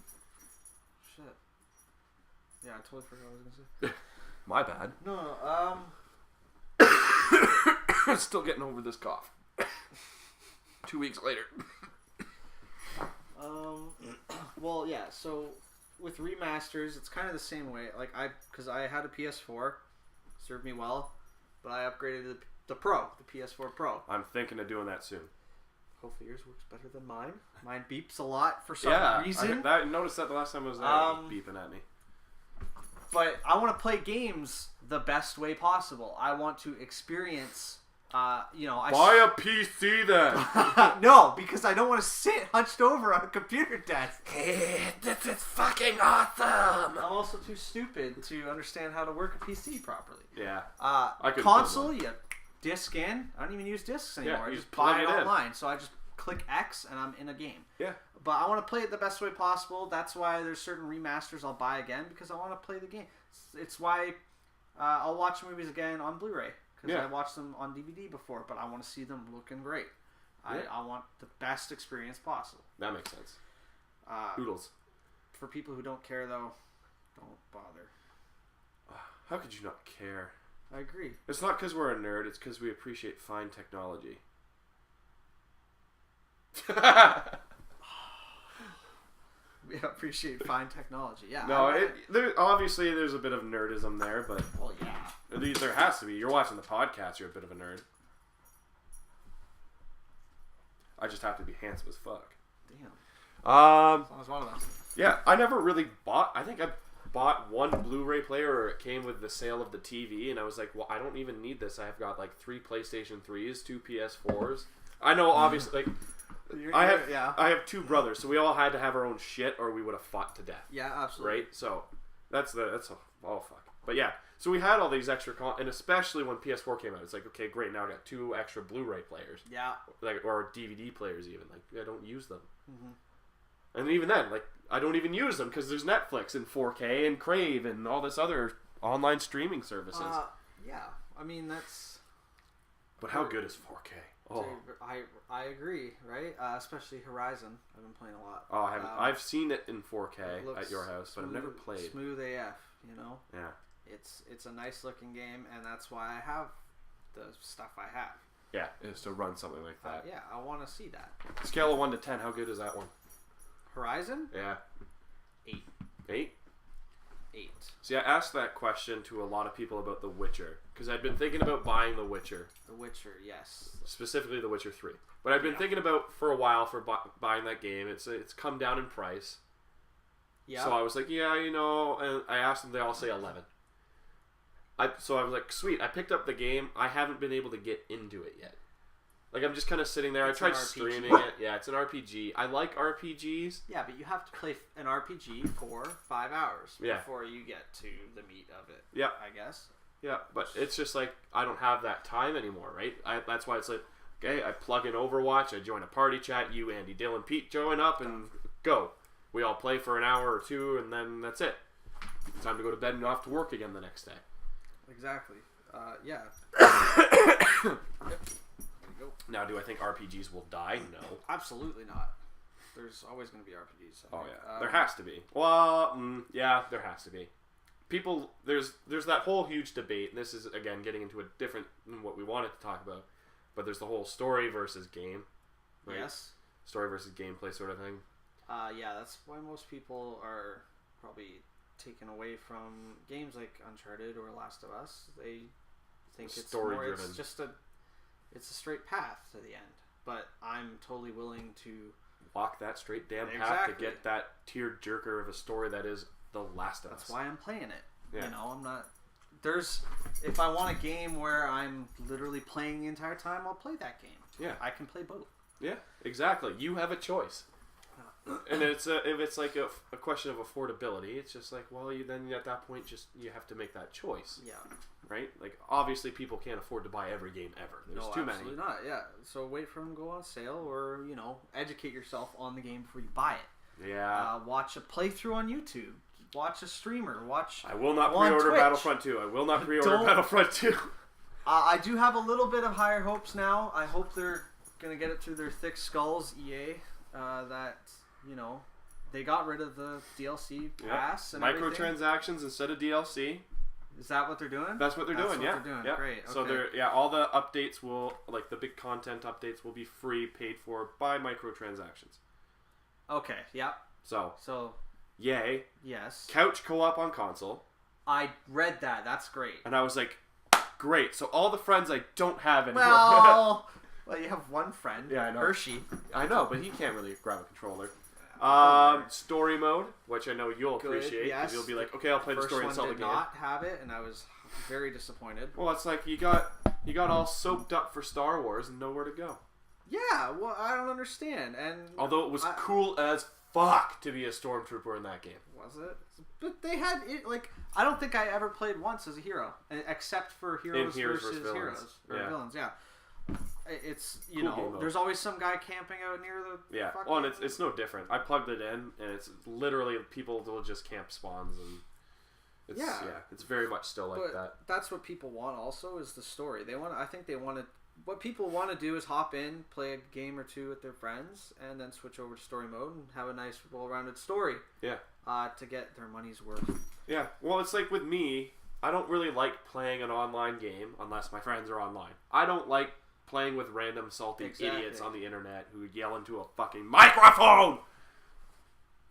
Speaker 3: Shit. Yeah, I totally forgot what I was going to say.
Speaker 2: My bad.
Speaker 3: No,
Speaker 2: Still getting over this cough. 2 weeks later.
Speaker 3: well, yeah, so with remasters, it's kind of the same way. Like, because I had a PS4, served me well, but I upgraded the Pro, the PS4 Pro.
Speaker 2: I'm thinking of doing that soon.
Speaker 3: Hopefully yours works better than mine. Mine beeps a lot for some reason.
Speaker 2: I noticed that the last time I was there, it was beeping at me.
Speaker 3: But I want to play games the best way possible. I want to experience,
Speaker 2: Buy a PC then!
Speaker 3: No, because I don't want to sit hunched over on a computer desk.
Speaker 2: This is fucking awesome!
Speaker 3: I'm also too stupid to understand how to work a PC properly.
Speaker 2: Yeah.
Speaker 3: Console, you disc in. I don't even use discs anymore.
Speaker 2: Yeah,
Speaker 3: I
Speaker 2: you
Speaker 3: just
Speaker 2: plug
Speaker 3: buy it
Speaker 2: it in.
Speaker 3: online. So I just click X and I'm in a game.
Speaker 2: Yeah.
Speaker 3: But I want to play it the best way possible. That's why there's certain remasters I'll buy again because I want to play the game. It's why I'll watch movies again on Blu-ray because I watched them on DVD before, but I want to see them looking great.
Speaker 2: Yeah.
Speaker 3: I want the best experience possible.
Speaker 2: That makes sense. Oodles.
Speaker 3: For people who don't care, though, don't bother.
Speaker 2: How could you not care?
Speaker 3: I agree.
Speaker 2: It's not because we're a nerd, it's because we appreciate fine technology.
Speaker 3: We appreciate fine technology. Yeah.
Speaker 2: No, obviously there's a bit of nerdism there, but
Speaker 3: well, yeah.
Speaker 2: There has to be. You're watching the podcast, you're a bit of a nerd. I just have to be handsome as fuck.
Speaker 3: Damn.
Speaker 2: As
Speaker 3: long as one of them.
Speaker 2: Yeah, I never really bought. I think I bought one Blu-ray player, or it came with the sale of the TV, and I was like, well, I don't even need this. I've got like 3 PlayStation 3s, 2 PS4s. I know, obviously, like. I have 2 brothers, so we all had to have our own shit, or we would have fought to death.
Speaker 3: Yeah, absolutely.
Speaker 2: Right? So fuck. But yeah, so we had all these extra, and especially when PS4 came out, it's like, okay, great, now I got 2 extra Blu-ray players. Yeah. Like, or DVD players even. Like, I don't use them. Mm-hmm. And even then, like, I don't even use them because there's Netflix and 4K and Crave and all this other online streaming services.
Speaker 3: Yeah, I mean, that's.
Speaker 2: But how good is 4K? Oh.
Speaker 3: I agree, right? Especially Horizon. I've been playing a lot.
Speaker 2: Oh, I haven't. I've seen it in 4K at your house, but I've never played.
Speaker 3: Smooth AF, you know?
Speaker 2: Yeah.
Speaker 3: It's a nice looking game, and that's why I have the stuff I have.
Speaker 2: Yeah, is to run something like that.
Speaker 3: Yeah, I want to see that.
Speaker 2: Scale of 1 to 10, how good is that one?
Speaker 3: Horizon?
Speaker 2: Yeah.
Speaker 3: 8.
Speaker 2: 8?
Speaker 3: 8.
Speaker 2: See, I asked that question to a lot of people about The Witcher, because I'd been thinking about buying The Witcher.
Speaker 3: The Witcher, yes.
Speaker 2: Specifically The Witcher 3. But I've been thinking about for a while for buying that game. It's come down in price.
Speaker 3: Yeah.
Speaker 2: So I was like, yeah, you know, and I asked them, they all say 11. So I was like, sweet, I picked up the game. I haven't been able to get into it yet. Like, I'm just kind of sitting there.
Speaker 3: It's
Speaker 2: I tried
Speaker 3: an RPG.
Speaker 2: streaming it. Yeah, it's an RPG. I like RPGs.
Speaker 3: Yeah, but you have to play an RPG for 5 hours
Speaker 2: Yeah.
Speaker 3: before you get to the meat of it.
Speaker 2: Yeah.
Speaker 3: I guess.
Speaker 2: Yeah, but it's just like, I don't have that time anymore, right? That's why it's like, okay, I plug in Overwatch, I join a party chat, you, Andy, Dylan, Pete join up, and go. We all play for an hour or two, and then that's it. Time to go to bed and off to work again the next day.
Speaker 3: Exactly. Yeah.
Speaker 2: There you go. Now, do I think RPGs will die? No.
Speaker 3: Absolutely not. There's always going to be RPGs.
Speaker 2: Oh yeah, there has to be. Well, yeah, there has to be. People, there's that whole huge debate, and this is again getting into a different than what we wanted to talk about, but there's the whole story versus game, right?
Speaker 3: Yes.
Speaker 2: Story versus gameplay sort of thing.
Speaker 3: Yeah, that's why most people are probably taken away from games like Uncharted or Last of Us. They think it's
Speaker 2: Story
Speaker 3: more,
Speaker 2: driven.
Speaker 3: it's just it's a straight path to the end. But I'm totally willing to
Speaker 2: Walk that straight damn path
Speaker 3: Exactly.
Speaker 2: to get that tear jerker of a story that is The Last of Us.
Speaker 3: That's why I'm playing it.
Speaker 2: Yeah.
Speaker 3: You know, I'm not. If I want a game where I'm literally playing the entire time, I'll play that game.
Speaker 2: Yeah.
Speaker 3: I can play both.
Speaker 2: Yeah, exactly. You have a choice. And if it's like a question of affordability, it's just like, well, then at that point, you have to make that choice,
Speaker 3: Yeah.
Speaker 2: right? Like, obviously, people can't afford to buy every game ever. There's too many.
Speaker 3: Absolutely not. Yeah. So wait for them to go on sale, or educate yourself on the game before you buy it.
Speaker 2: Yeah.
Speaker 3: Watch a playthrough on YouTube. Watch a streamer. Watch.
Speaker 2: I will not
Speaker 3: on
Speaker 2: pre-order
Speaker 3: Twitch.
Speaker 2: Battlefront 2. I will not pre-order
Speaker 3: Don't-
Speaker 2: Battlefront 2.
Speaker 3: I do have a little bit of higher hopes now. I hope they're gonna get it through their thick skulls, EA. That they got rid of the DLC pass and everything.
Speaker 2: Microtransactions instead of DLC.
Speaker 3: Is that what they're doing?
Speaker 2: That's what they're doing. Yeah.
Speaker 3: They're doing.
Speaker 2: Yeah.
Speaker 3: Great. Okay.
Speaker 2: So all the updates will, like the big content updates, will be free, paid for by microtransactions.
Speaker 3: Okay. Yeah.
Speaker 2: So
Speaker 3: So
Speaker 2: yay.
Speaker 3: yes,
Speaker 2: Couch co-op on console.
Speaker 3: I read that. That's great.
Speaker 2: And I was like, great. So all the friends I don't have anymore.
Speaker 3: Well, you have one friend.
Speaker 2: Yeah, I know.
Speaker 3: Hershey.
Speaker 2: I know, but he can't really grab a controller. Story mode, which I know you'll
Speaker 3: Good,
Speaker 2: appreciate, because
Speaker 3: yes.
Speaker 2: you'll be like, okay, I'll play the
Speaker 3: First
Speaker 2: story
Speaker 3: one
Speaker 2: and sell the
Speaker 3: did
Speaker 2: game.
Speaker 3: not have it, and I was very disappointed.
Speaker 2: Well, it's like you got all soaked up for Star Wars and nowhere to go.
Speaker 3: Yeah, well, I don't understand. And
Speaker 2: Although it was cool as fuck to be a stormtrooper in that game.
Speaker 3: was it? But they had it I don't think I ever played once as a hero, except for heroes versus
Speaker 2: villains.
Speaker 3: heroes or
Speaker 2: Yeah.
Speaker 3: villains. Yeah, it's
Speaker 2: Cool game, though.
Speaker 3: there's always some guy camping out near the
Speaker 2: Yeah.
Speaker 3: fucking-
Speaker 2: Well, and it's no different. I plugged it in, and it's literally people will just camp spawns, and it's very much still like
Speaker 3: but
Speaker 2: that.
Speaker 3: that's what people want. Also, is the story. I think they want to. What people want to do is hop in, play a game or two with their friends, and then switch over to story mode and have a nice, well-rounded story.
Speaker 2: Yeah.
Speaker 3: To get their money's worth.
Speaker 2: Yeah. Well, it's like with me, I don't really like playing an online game unless my friends are online. I don't like playing with random salty idiots on the internet who yell into a fucking microphone.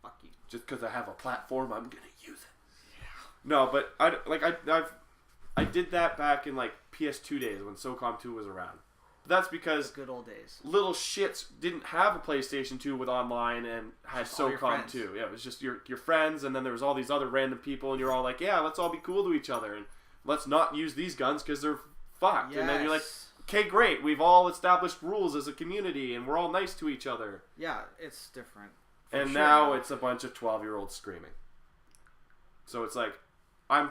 Speaker 3: Fuck you.
Speaker 2: Just because I have a platform, I'm gonna use it. Yeah. No, but I did that back in like PS2 days when SOCOM 2 was around. But that's because
Speaker 3: Good old days.
Speaker 2: little shits didn't have a PlayStation 2 with online and had
Speaker 3: Just all your
Speaker 2: SOCOM
Speaker 3: friends.
Speaker 2: 2. Yeah, it was just your friends, and then there was all these other random people, and you're all like, yeah, let's all be cool to each other, and let's not use these guns because they're fucked. And then you're like,
Speaker 3: Yes.
Speaker 2: okay, great, we've all established rules as a community, and we're all nice to each other.
Speaker 3: Yeah, it's different. For
Speaker 2: And
Speaker 3: sure.
Speaker 2: now it's a bunch of 12-year-olds screaming. So it's like, I'm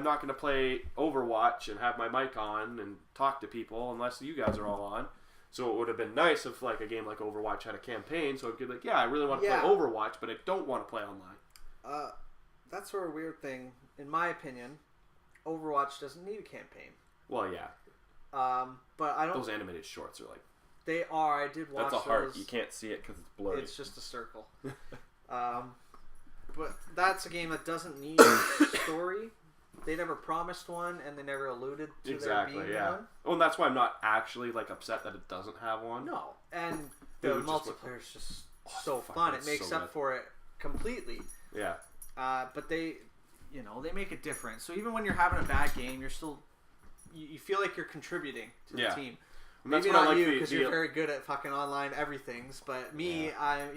Speaker 2: not going to play Overwatch and have my mic on and talk to people unless you guys are all on. So it would have been nice if like a game like Overwatch had a campaign, so I could be like, yeah, I really want to
Speaker 3: Yeah.
Speaker 2: play Overwatch, but I don't want to play online.
Speaker 3: That's sort of a weird thing. In my opinion, Overwatch doesn't need a campaign.
Speaker 2: Well, yeah,
Speaker 3: But I don't.
Speaker 2: those animated shorts are like,
Speaker 3: They are. I did watch
Speaker 2: that's a heart.
Speaker 3: those.
Speaker 2: You can't see it because it's blurry.
Speaker 3: It's just a circle. But that's a game that doesn't need a story. they never promised one, and they never alluded to
Speaker 2: Exactly,
Speaker 3: there being
Speaker 2: yeah.
Speaker 3: one.
Speaker 2: Well, and that's why I'm not actually like upset that it doesn't have one.
Speaker 3: No, and the multiplayer is just so fun. It makes up for it completely.
Speaker 2: Yeah.
Speaker 3: But they make it different. So even when you're having a bad game, you're still you feel like you're contributing to the team.
Speaker 2: And that's
Speaker 3: Maybe
Speaker 2: what
Speaker 3: not
Speaker 2: I like
Speaker 3: you, because you're very good at fucking online everythings. But me, I'm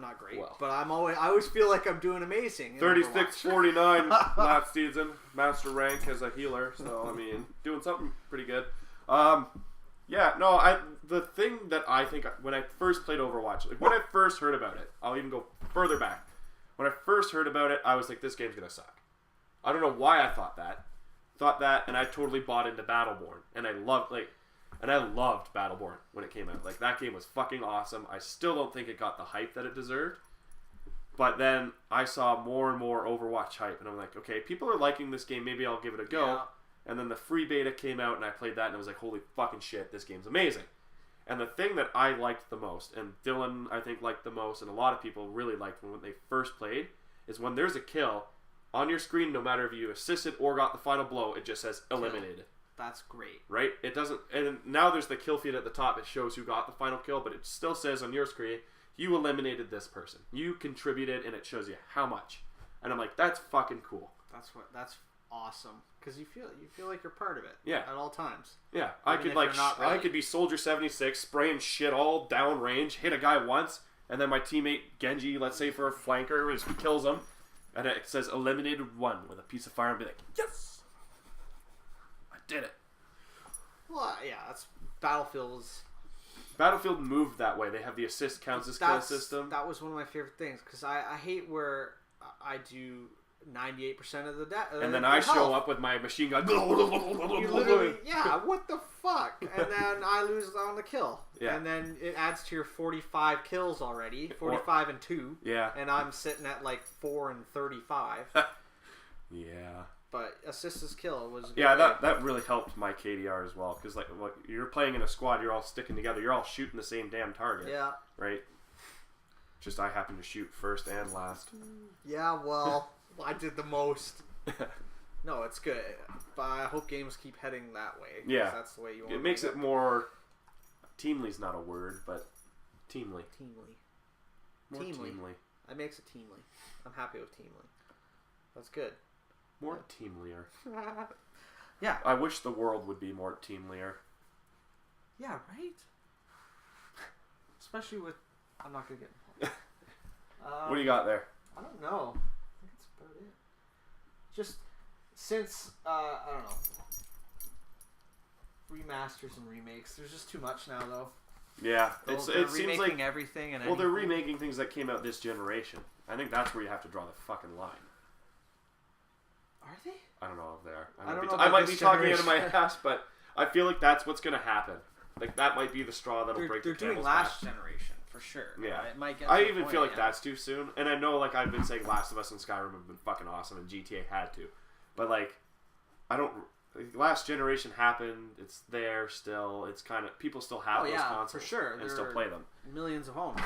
Speaker 3: not great, but I always feel like I'm doing amazing.
Speaker 2: 36-49 last season, master rank as a healer. So I mean, doing something pretty good. The thing that I think when I first played Overwatch, like when I first heard about it, I'll even go further back. When I first heard about it, I was like, this game's gonna suck. I don't know why I thought that, and I totally bought into Battleborn, and I loved Battleborn when it came out. Like, that game was fucking awesome. I still don't think it got the hype that it deserved. But then I saw more and more Overwatch hype, and I'm like, okay, people are liking this game. Maybe I'll give it a go. Yeah. And then the free beta came out, and I played that, and I was like, holy fucking shit, this game's amazing. And the thing that I liked the most, and Dylan, I think, liked the most, and a lot of people really liked when they first played, is when there's a kill, on your screen, no matter if you assisted or got the final blow, it just says eliminated.
Speaker 3: That's great.
Speaker 2: Right? It doesn't... And now there's the kill feed at the top. It shows who got the final kill, but it still says on your screen, you eliminated this person. You contributed, and it shows you how much. And I'm like, that's fucking cool.
Speaker 3: That's awesome. Because you feel like you're part of it.
Speaker 2: Yeah.
Speaker 3: At all times.
Speaker 2: Yeah. I could be Soldier 76, spraying shit all down range, hit a guy once, and then my teammate Genji, let's say for a flanker, just kills him, and it says eliminated 1 with a piece of fire, and be like, yes! Did it.
Speaker 3: Well, yeah, that's
Speaker 2: Battlefield moved that way. They have the assist counts as kill system.
Speaker 3: That was one of my favorite things, because I hate where I do 98% of the
Speaker 2: and then I show up with my machine gun.
Speaker 3: Yeah, what the fuck? And then I lose on the kill.
Speaker 2: Yeah.
Speaker 3: And then it adds to your 45 kills already, 45 and 2.
Speaker 2: Yeah.
Speaker 3: And I'm sitting at like 4 and 35.
Speaker 2: Yeah.
Speaker 3: But assist as kill was good.
Speaker 2: Yeah, that really helped my KDR as well, because like you're playing in a squad, you're all sticking together, you're all shooting the same damn target.
Speaker 3: Yeah.
Speaker 2: Right. Just I happen to shoot first and last.
Speaker 3: Yeah, well, I did the most. No, it's good, but I hope games keep heading that way.
Speaker 2: Yeah,
Speaker 3: that's the way you want.
Speaker 2: It makes it more. Teamly's not a word, but teamly. More teamly.
Speaker 3: It makes it teamly. I'm happy with teamly. That's good.
Speaker 2: More teamlier.
Speaker 3: Yeah.
Speaker 2: I wish the world would be more teamlier.
Speaker 3: Yeah, right? Especially with... I'm not going to get involved.
Speaker 2: What do you got there?
Speaker 3: I don't know. I think that's about it. Just since, I don't know. Remasters and remakes. There's just too much now, though.
Speaker 2: Yeah.
Speaker 3: They're
Speaker 2: it seems like...
Speaker 3: everything and
Speaker 2: well, they're remaking things that came out this generation. I think that's where you have to draw the fucking line.
Speaker 3: Are they?
Speaker 2: I don't know if they are.
Speaker 3: I
Speaker 2: might be talking out of my ass, but I feel like that's what's going to happen. Like, that might be the straw that'll break the camel's back.
Speaker 3: They're doing last generation, for sure.
Speaker 2: Yeah.
Speaker 3: It might get
Speaker 2: I even feel like that's too soon. And I know, like, I've been saying Last of Us and Skyrim have been fucking awesome, and GTA had to. But, like, I don't... Like, last generation happened. It's there still. It's kind of... People still have those consoles.
Speaker 3: For sure.
Speaker 2: And still play them.
Speaker 3: Millions of homes.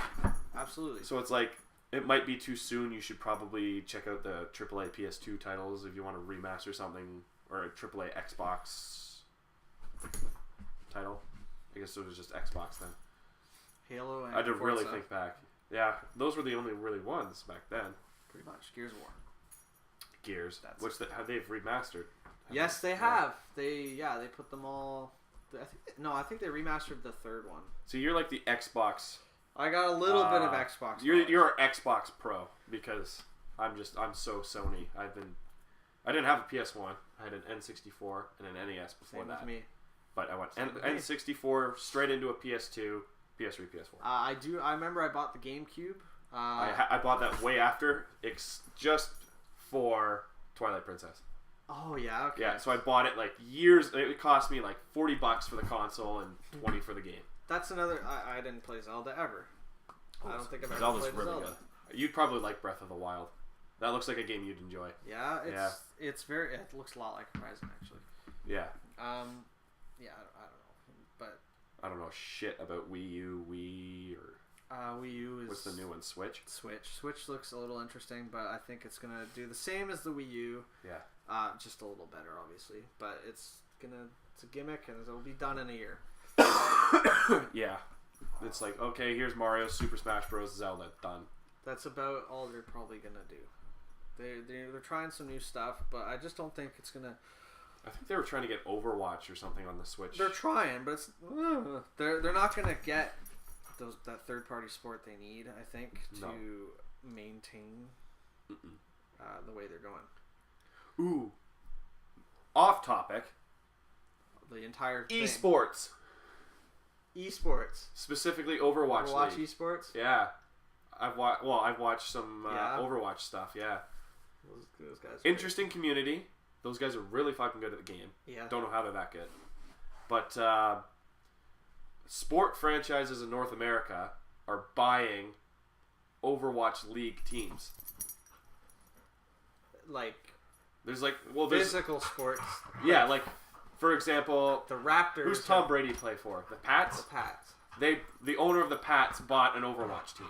Speaker 3: Absolutely.
Speaker 2: So it's like... It might be too soon. You should probably check out the AAA PS2 titles if you want to remaster something, or a AAA Xbox title. I guess it was just Xbox then.
Speaker 3: Halo and
Speaker 2: I had to
Speaker 3: Forza.
Speaker 2: really think back. Yeah, those were the only really ones back then.
Speaker 3: Pretty much. Gears of War.
Speaker 2: Gears. They've remastered.
Speaker 3: Yes, they have. They put them all... I think they remastered the third one.
Speaker 2: So you're like the Xbox...
Speaker 3: I got a little bit of Xbox.
Speaker 2: You're an Xbox Pro, because I'm so Sony. I didn't have a PS1. I had an N64 and an NES before
Speaker 3: Same
Speaker 2: that.
Speaker 3: With me.
Speaker 2: But I went N64 straight into a PS2, PS3, PS4.
Speaker 3: I remember I bought the GameCube.
Speaker 2: I bought that way after, just for Twilight Princess.
Speaker 3: Oh yeah, okay.
Speaker 2: Yeah, so I bought it like years. It cost me like $40 for the console and $20 for the game.
Speaker 3: That's another. I didn't play Zelda ever. I don't think I've ever
Speaker 2: Zelda's
Speaker 3: played
Speaker 2: really
Speaker 3: Zelda.
Speaker 2: good. You'd probably like Breath of the Wild. That looks like a game you'd enjoy.
Speaker 3: Yeah, it's very. It looks a lot like Horizon actually.
Speaker 2: Yeah.
Speaker 3: Yeah, I don't know, but
Speaker 2: I don't know shit about Wii U, Wii, or
Speaker 3: Wii U is...
Speaker 2: What's the new one? Switch?
Speaker 3: Switch looks a little interesting, but I think it's gonna do the same as the Wii U.
Speaker 2: Yeah.
Speaker 3: Just a little better, obviously. But it's a gimmick, and it'll be done in a year.
Speaker 2: Yeah. It's like, okay, here's Mario, Super Smash Bros. Zelda, done.
Speaker 3: That's about all they're probably gonna do. They're trying some new stuff, but I just don't think it's gonna.
Speaker 2: I think they were trying to get Overwatch or something on the Switch.
Speaker 3: They're trying, but it's they're not gonna get that third party support they need. I think to maintain the way they're going.
Speaker 2: Ooh. Off topic.
Speaker 3: The entire thing.
Speaker 2: Esports. Specifically Overwatch League.
Speaker 3: esports.
Speaker 2: Yeah. I've watched some Overwatch stuff. Yeah.
Speaker 3: Those guys.
Speaker 2: Interesting community. Those guys are really fucking good at the game.
Speaker 3: Yeah.
Speaker 2: Don't know how they're that good. But sport franchises in North America are buying Overwatch League teams.
Speaker 3: Like
Speaker 2: there's
Speaker 3: physical sports.
Speaker 2: Yeah, like for example,
Speaker 3: the Raptors.
Speaker 2: Who's Tom Brady play for? The Pats?
Speaker 3: The Pats.
Speaker 2: The owner of the Pats bought an Overwatch team.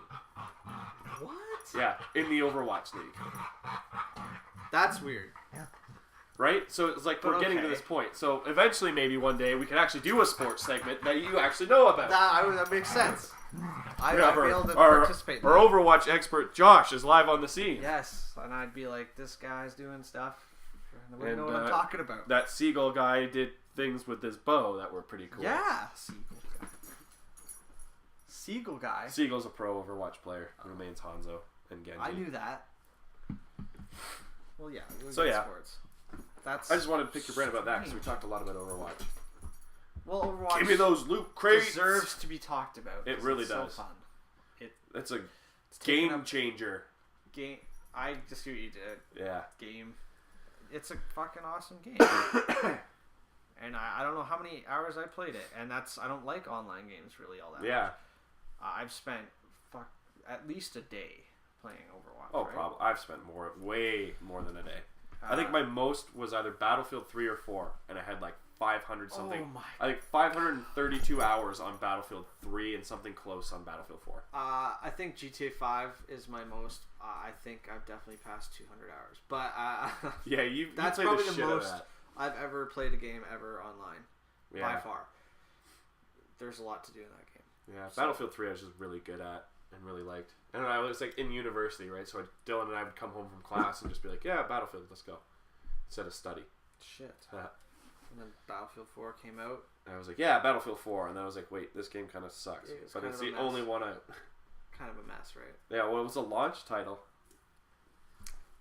Speaker 3: What?
Speaker 2: Yeah, in the Overwatch League.
Speaker 3: That's weird.
Speaker 2: Right? So it's like we're getting to this point. So eventually, maybe one day, we can actually do a sports segment that you actually know about.
Speaker 3: That makes sense. I'd be able to
Speaker 2: our
Speaker 3: participate.
Speaker 2: Our Overwatch expert, Josh, is live on the scene.
Speaker 3: Yes, and I'd be like, this guy's doing stuff. And we know what I'm talking about.
Speaker 2: That Seagull guy did things with his bow that were pretty cool.
Speaker 3: Yeah, Seagull guy.
Speaker 2: Seagull's a pro Overwatch player. Remains Hanzo and Genji.
Speaker 3: I knew that. Well, yeah.
Speaker 2: Sports. I just wanted to pick your brain about that because we talked a lot about Overwatch.
Speaker 3: Well, Overwatch.
Speaker 2: Give me those loot crates.
Speaker 3: Deserves to be talked about.
Speaker 2: It really does.
Speaker 3: So fun.
Speaker 2: It's a game changer.
Speaker 3: I just see what you did.
Speaker 2: Yeah.
Speaker 3: Game. It's a fucking awesome game. And I don't know how many hours I played it, and I don't like online games really all that much.
Speaker 2: Yeah.
Speaker 3: I've spent at least a day playing Overwatch.
Speaker 2: Oh,
Speaker 3: right?
Speaker 2: probably. I've spent way more than a day. I think my most was either Battlefield 3 or 4, and I had like 500 something.
Speaker 3: Oh my!
Speaker 2: I think 532 hours on Battlefield 3 and something close on Battlefield 4.
Speaker 3: I think GTA 5 is my most. I think I've definitely passed 200 hours, but
Speaker 2: yeah,
Speaker 3: that's
Speaker 2: played
Speaker 3: probably
Speaker 2: the
Speaker 3: the
Speaker 2: shit
Speaker 3: most
Speaker 2: out of that.
Speaker 3: I've ever played a game ever online.
Speaker 2: Yeah.
Speaker 3: By far. There's a lot to do in that game.
Speaker 2: Yeah, Battlefield 3 I was just really good at and really liked. And I was like in university, right? So Dylan and I would come home from class and just be like, yeah, Battlefield, let's go. Instead of study.
Speaker 3: Shit. And then Battlefield 4 came out.
Speaker 2: And I was like, yeah, Battlefield 4. And then I was like, wait, this game kind of sucks. But it's the only one out.
Speaker 3: Kind of a mess, right?
Speaker 2: Yeah, well, it was a launch title.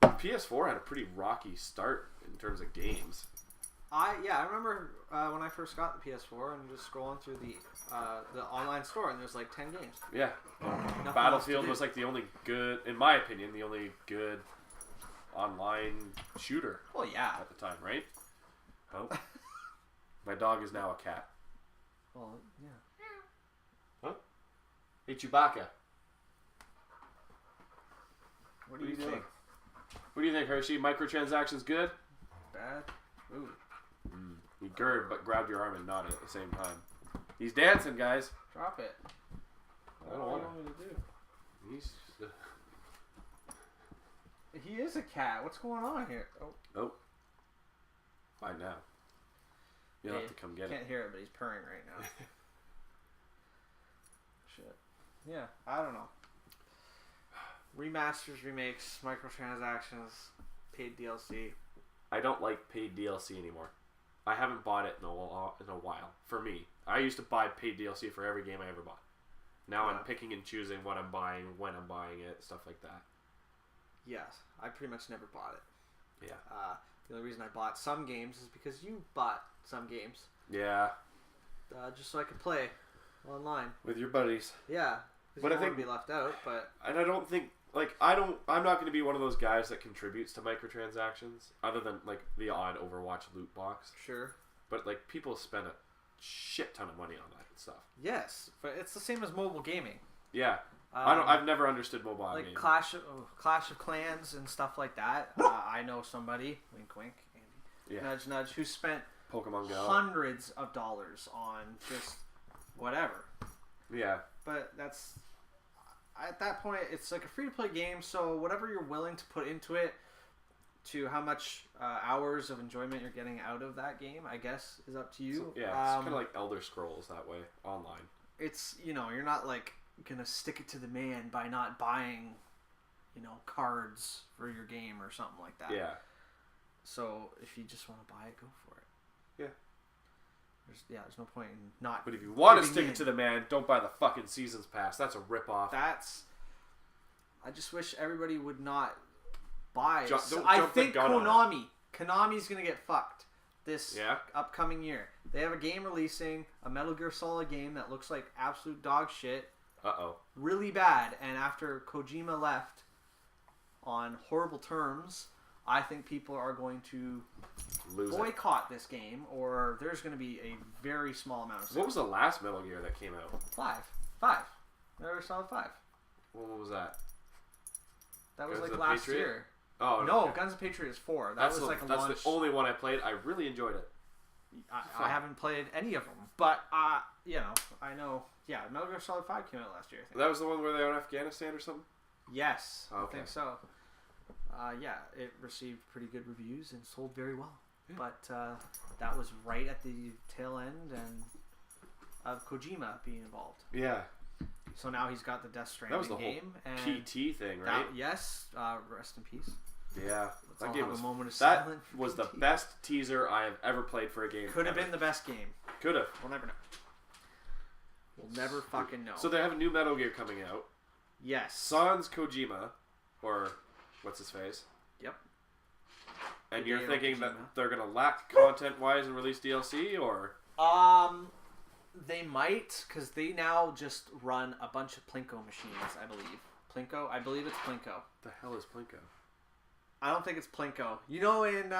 Speaker 2: PS4 had a pretty rocky start in terms of games.
Speaker 3: I remember when I first got the PS4 and just scrolling through the online store, and there's like 10 games.
Speaker 2: Yeah. Battlefield was like the only good, in my opinion, the only good online shooter.
Speaker 3: Well, yeah.
Speaker 2: At the time, right? Oh. My dog is now a cat.
Speaker 3: Well, yeah.
Speaker 2: Huh? Hey, Chewbacca.
Speaker 3: What do you think?
Speaker 2: What do you think, Hershey? Microtransactions good?
Speaker 3: Bad? Ooh.
Speaker 2: He gird, but grabbed your arm and nodded at the same time. He's dancing, guys.
Speaker 3: Drop it.
Speaker 2: I don't want
Speaker 3: him to do.
Speaker 2: He's...
Speaker 3: He is a cat. What's going on here?
Speaker 2: Oh. Fine now. You'll have to come get it.
Speaker 3: Can't hear it, but he's purring right now. Shit. Yeah, I don't know. Remasters, remakes, microtransactions, paid DLC.
Speaker 2: I don't like paid DLC anymore. I haven't bought it in a while. For me, I used to buy paid DLC for every game I ever bought. Now I'm picking and choosing what I'm buying, when I'm buying it, stuff like that.
Speaker 3: Yes, I pretty much never bought it.
Speaker 2: Yeah.
Speaker 3: The only reason I bought some games is because you bought some games.
Speaker 2: Yeah.
Speaker 3: Just so I could play online
Speaker 2: with your buddies.
Speaker 3: Yeah. But I think be left out. But
Speaker 2: and I don't think I'm not going to be one of those guys that contributes to microtransactions, other than like the odd Overwatch loot box.
Speaker 3: Sure.
Speaker 2: But like people spend a shit ton of money on that stuff.
Speaker 3: Yes, but it's the same as mobile gaming.
Speaker 2: Yeah. I've never understood mobile gaming.
Speaker 3: Like Clash of Clans and stuff like that. I know somebody, wink wink, Andy, nudge nudge, who spent
Speaker 2: Pokemon Go
Speaker 3: hundreds of dollars on just whatever.
Speaker 2: Yeah.
Speaker 3: But that's at that point, it's like a free-to-play game, so whatever you're willing to put into it, to how much hours of enjoyment you're getting out of that game, I guess, is up to you.
Speaker 2: So, yeah, it's kind of like Elder Scrolls that way, online.
Speaker 3: It's, you're not like going to stick it to the man by not buying, cards for your game or something like that.
Speaker 2: Yeah.
Speaker 3: So if you just want to buy it, go for it.
Speaker 2: Yeah.
Speaker 3: There's no point in not.
Speaker 2: But if you want to
Speaker 3: giving
Speaker 2: stick
Speaker 3: in.
Speaker 2: it to the man, don't buy the fucking Seasons Pass. That's a ripoff.
Speaker 3: I just wish everybody would not buy.
Speaker 2: Don't
Speaker 3: I
Speaker 2: jump the
Speaker 3: think
Speaker 2: gun on
Speaker 3: Konami's gonna get fucked this
Speaker 2: Yeah?
Speaker 3: upcoming year. They have a game releasing, a Metal Gear Solid game that looks like absolute dog shit,
Speaker 2: Uh-oh.
Speaker 3: really bad. And after Kojima left on horrible terms, I think people are going to
Speaker 2: Lose it.
Speaker 3: boycott this game, or there's going to be a very small amount of sales.
Speaker 2: What was the last Metal Gear that came out?
Speaker 3: 5. Metal Gear Solid 5.
Speaker 2: What was that?
Speaker 3: That was
Speaker 2: Guns
Speaker 3: like
Speaker 2: of
Speaker 3: last
Speaker 2: Patriot?
Speaker 3: year.
Speaker 2: Oh,
Speaker 3: No,
Speaker 2: okay.
Speaker 3: Guns of Patriot is 4.
Speaker 2: That's
Speaker 3: was like a
Speaker 2: that's
Speaker 3: launch.
Speaker 2: the only one I played. I really enjoyed it.
Speaker 3: I haven't played any of them, but I know. Yeah, Metal Gear Solid 5 came out last year, I think.
Speaker 2: That was the one where they were in Afghanistan or something?
Speaker 3: Yes,
Speaker 2: Oh, okay.
Speaker 3: I think so. It received pretty good reviews and sold very well.
Speaker 2: Yeah.
Speaker 3: But that was right at the tail end of Kojima being involved.
Speaker 2: Yeah.
Speaker 3: So now he's got the Death Stranding
Speaker 2: That was the
Speaker 3: game.
Speaker 2: whole
Speaker 3: And
Speaker 2: PT thing, right?
Speaker 3: yes, rest in peace.
Speaker 2: Yeah.
Speaker 3: Let's
Speaker 2: That
Speaker 3: all
Speaker 2: game
Speaker 3: have
Speaker 2: was,
Speaker 3: a moment of
Speaker 2: that
Speaker 3: silence for
Speaker 2: was the
Speaker 3: PT.
Speaker 2: best teaser I have ever played for a game.
Speaker 3: Could have
Speaker 2: ever.
Speaker 3: been the best game.
Speaker 2: Could have.
Speaker 3: We'll never know. We'll never fucking know.
Speaker 2: So they have a new Metal Gear coming out.
Speaker 3: Yes.
Speaker 2: Sans Kojima, or what's his face?
Speaker 3: Yep.
Speaker 2: And
Speaker 3: Hideo
Speaker 2: you're thinking that
Speaker 3: Kojima.
Speaker 2: they're gonna lack content-wise and release DLC, or
Speaker 3: They might, because they now just run a bunch of Plinko machines, I believe. Plinko? I believe it's Plinko.
Speaker 2: the hell is Plinko?
Speaker 3: I don't think it's Plinko. In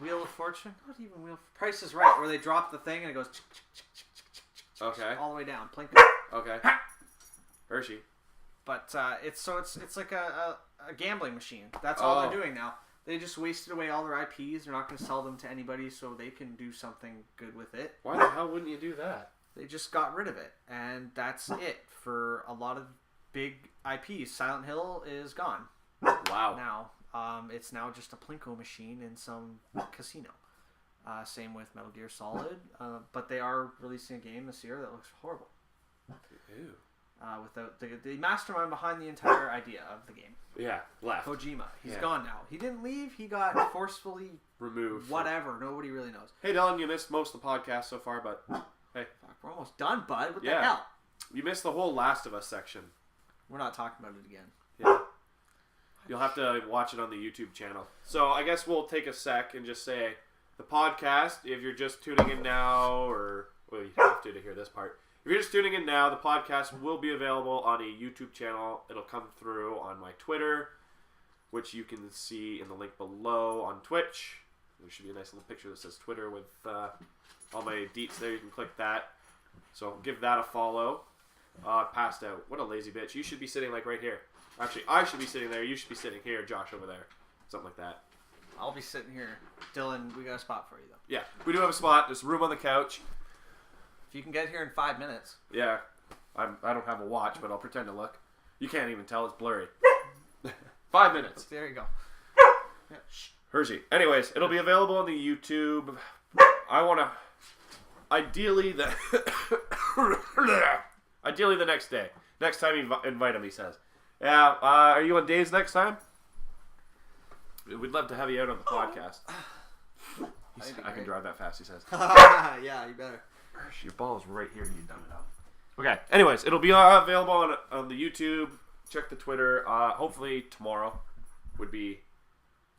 Speaker 3: Wheel of Fortune? Not even Wheel of Price is Right, where they drop the thing and it goes
Speaker 2: Okay.
Speaker 3: all the way down. Plinko.
Speaker 2: Okay. Hershey.
Speaker 3: But it's like a gambling machine. That's all
Speaker 2: Oh.
Speaker 3: they're doing now. They just wasted away all their IPs. They're not going to sell them to anybody, so they can do something good with it.
Speaker 2: Why the hell wouldn't you do that?
Speaker 3: They just got rid of it, and that's it for a lot of big IPs. Silent Hill is gone
Speaker 2: Wow.
Speaker 3: now. It's now just a Plinko machine in some casino. Same with Metal Gear Solid, but they are releasing a game this year that looks horrible.
Speaker 2: Ew.
Speaker 3: Without the mastermind behind the entire idea of the game,
Speaker 2: Yeah. Left.
Speaker 3: Kojima. He's
Speaker 2: Yeah.
Speaker 3: gone now. He didn't leave. He got forcefully
Speaker 2: Removed.
Speaker 3: whatever. Nobody really knows.
Speaker 2: Hey, Dylan, you missed most of the podcast so far, but hey,
Speaker 3: Fuck, we're almost done, bud. What the
Speaker 2: Yeah.
Speaker 3: hell?
Speaker 2: you missed the whole Last of Us section.
Speaker 3: We're not talking about it again.
Speaker 2: Yeah. You'll have to watch it on the YouTube channel. So I guess we'll take a sec and just say the podcast, if you're just tuning in now, or well, you have to hear this part. If you're just tuning in now, the podcast will be available on a YouTube channel. It'll come through on my Twitter, which you can see in the link below on Twitch. There should be a nice little picture that says Twitter with all my deets there. You can click that. So give that a follow. Passed out. What a lazy bitch. You should be sitting like right here. Actually, I should be sitting there. You should be sitting here. Josh over there. Something like that.
Speaker 3: I'll be sitting here. Dylan, we got a spot for you, though.
Speaker 2: Yeah, we do have a spot. There's room on the couch.
Speaker 3: If you can get here in 5 minutes.
Speaker 2: Yeah, I don't have a watch, but I'll pretend to look. You can't even tell. It's blurry. 5 minutes.
Speaker 3: There you go. Yeah,
Speaker 2: Hershey. Anyways, it'll be available on the YouTube. I want to... Ideally, ideally the next day. Next time you invite him, he says. Yeah, are you on days next time? We'd love to have you out on the podcast. I can drive that fast, he says.
Speaker 3: Yeah, you better.
Speaker 2: Your ball is right here, you dumb it up. Okay, anyways, it'll be available on the YouTube. Check the Twitter. Hopefully tomorrow would be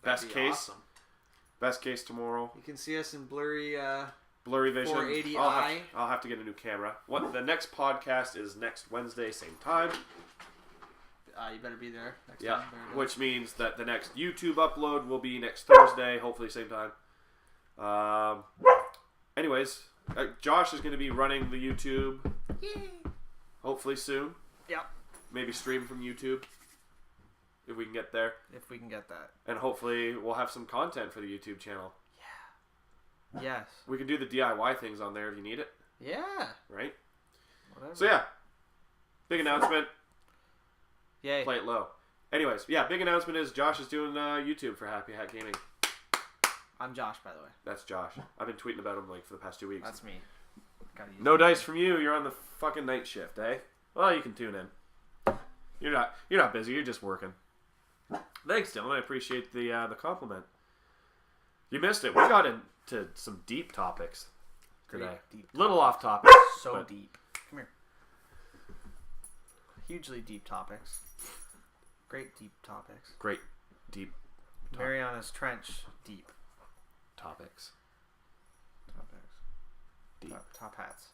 Speaker 2: best
Speaker 3: That'd be
Speaker 2: case.
Speaker 3: awesome.
Speaker 2: Best case tomorrow.
Speaker 3: You can see us in blurry.
Speaker 2: Blurry vision.
Speaker 3: 480i.
Speaker 2: I'll have to get a new camera. The next podcast is next Wednesday, same time.
Speaker 3: You better be there next
Speaker 2: Yeah,
Speaker 3: time. There you go.
Speaker 2: which means that the next YouTube upload will be next Thursday, hopefully same time. Anyways, Josh is going to be running the YouTube.
Speaker 3: Yay.
Speaker 2: Hopefully soon.
Speaker 3: Yep.
Speaker 2: Maybe stream from YouTube if we can get there.
Speaker 3: If we can get that.
Speaker 2: And hopefully we'll have some content for the YouTube channel.
Speaker 3: Yes.
Speaker 2: We can do the DIY things on there if you need it,
Speaker 3: Yeah.
Speaker 2: right?
Speaker 3: Whatever.
Speaker 2: So yeah, Big announcement.
Speaker 3: Yay.
Speaker 2: Play it low. Anyways, yeah, big announcement is Josh is doing YouTube for Happy Hat Gaming.
Speaker 3: I'm Josh, by the way.
Speaker 2: That's Josh. I've been tweeting about him like for the past 2 weeks.
Speaker 3: That's me.
Speaker 2: No dice from you. You're on the fucking night shift, eh? Well, you can tune in. You're not busy. You're just working. Thanks, Dylan. I appreciate the compliment. You missed it. We got into some deep topics today.
Speaker 3: Deep
Speaker 2: Little off topic.
Speaker 3: So
Speaker 2: but
Speaker 3: deep. Come here. Hugely deep topics. Great deep topics.
Speaker 2: Great deep
Speaker 3: Mariana's Trench, deep
Speaker 2: topics.
Speaker 3: topics.
Speaker 2: Deep.
Speaker 3: Top hats.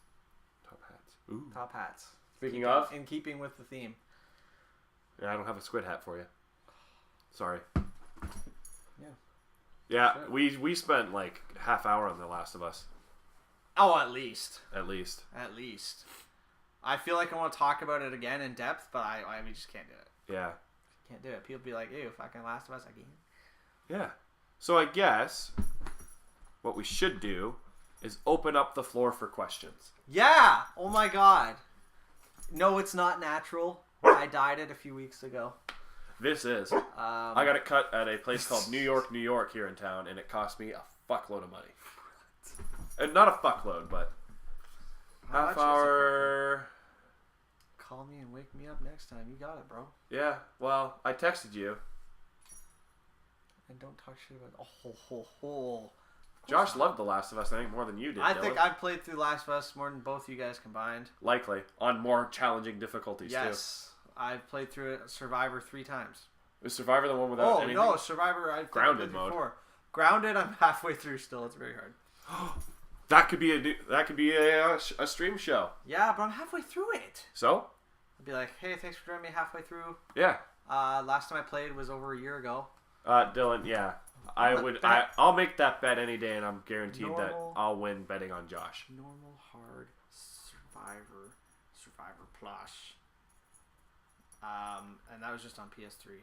Speaker 2: Top hats. Ooh.
Speaker 3: Top hats.
Speaker 2: Speaking of,
Speaker 3: In keeping with the theme.
Speaker 2: yeah, I don't have a squid hat for you. Sorry.
Speaker 3: Yeah.
Speaker 2: Yeah,
Speaker 3: Shit.
Speaker 2: we spent like half hour on The Last of Us,
Speaker 3: Oh, at least.
Speaker 2: at least.
Speaker 3: At least. I feel like I want to talk about it again in depth, but we just can't do it.
Speaker 2: Yeah.
Speaker 3: Can't do it. People be like, ew, fucking Last of Us again.
Speaker 2: Yeah. So I guess what we should do is open up the floor for questions.
Speaker 3: Yeah! Oh my god. No, it's not natural. I dyed it a few weeks ago.
Speaker 2: This is. I got it cut at a place called New York, New York here in town, and it cost me a fuckload of money. And not a fuckload, but
Speaker 3: How much
Speaker 2: half
Speaker 3: is
Speaker 2: hour.
Speaker 3: Call me and wake me up next time. You got it, bro.
Speaker 2: Yeah, well, I texted you.
Speaker 3: And don't talk shit about ho.
Speaker 2: Josh loved The Last of Us, I think, more than you did,
Speaker 3: I
Speaker 2: Dylan.
Speaker 3: think I've played through Last of Us more than both you guys combined.
Speaker 2: Likely. On more challenging difficulties, too.
Speaker 3: Yes. I've played through it Survivor 3 times.
Speaker 2: Is Survivor the one without anything?
Speaker 3: No, Survivor I've
Speaker 2: Grounded
Speaker 3: played
Speaker 2: mode.
Speaker 3: before. Grounded, I'm halfway through still. It's very hard.
Speaker 2: That could be a stream show.
Speaker 3: Yeah, but I'm halfway through it.
Speaker 2: So?
Speaker 3: I'd be like, hey, thanks for joining me halfway through.
Speaker 2: Yeah.
Speaker 3: Last time I played was over a year ago.
Speaker 2: Dylan, yeah. I'll make that bet any day, and I'm guaranteed that
Speaker 3: Normal.
Speaker 2: I'll win betting on Josh.
Speaker 3: Normal, hard, Survivor Plus. And that was just on PS3.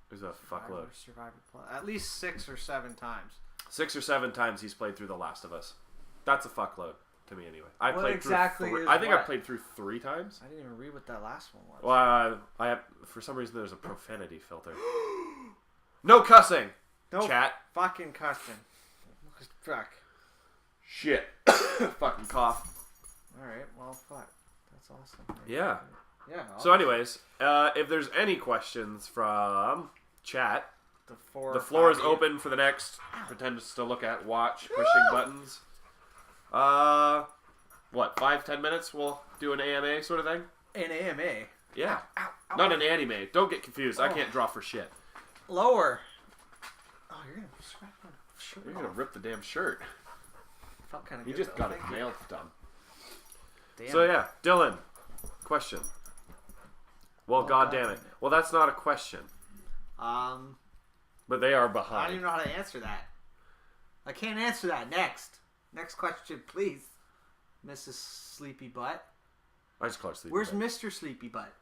Speaker 2: There's a fuckload.
Speaker 3: Survivor Plus. At least 6 or 7 times.
Speaker 2: 6 or 7 times he's played through The Last of Us. That's a fuckload to me, anyway. I
Speaker 3: What
Speaker 2: played
Speaker 3: exactly
Speaker 2: through.
Speaker 3: is
Speaker 2: I think I
Speaker 3: what?
Speaker 2: played through 3 times.
Speaker 3: I didn't even read what that last one was.
Speaker 2: Well, I have, for some reason there's a profanity filter. No cussing.
Speaker 3: No
Speaker 2: Chat.
Speaker 3: fucking cussing. Fuck.
Speaker 2: Shit. Fucking cough.
Speaker 3: Alright, well, fuck. That's awesome.
Speaker 2: Yeah.
Speaker 3: Yeah.
Speaker 2: So, anyways, if there's any questions from chat,
Speaker 3: the
Speaker 2: floor is open for the next. Pretend to look at, watch, pushing buttons. What? 5-10 minutes? We'll do an AMA sort of thing.
Speaker 3: An AMA.
Speaker 2: Yeah.
Speaker 3: Ow, ow,
Speaker 2: Not
Speaker 3: ow.
Speaker 2: an anime. Don't get confused. I can't draw for shit.
Speaker 3: Lower. Oh, you're gonna scratch my shirt.
Speaker 2: You're gonna rip the damn shirt.
Speaker 3: Felt kind of
Speaker 2: You
Speaker 3: good.
Speaker 2: just
Speaker 3: though.
Speaker 2: got it
Speaker 3: Thank you.
Speaker 2: nailed done.
Speaker 3: Damn.
Speaker 2: So yeah, Dylan, question. Well, God damn it.
Speaker 3: damn it.
Speaker 2: Well, that's not a question, but they are
Speaker 3: I don't
Speaker 2: behind.
Speaker 3: even know how to answer that. I can't answer that. Next question, please, Mrs. Sleepy Butt.
Speaker 2: I just call it sleepy.
Speaker 3: Where's
Speaker 2: butt.
Speaker 3: Mr. Sleepy Butt?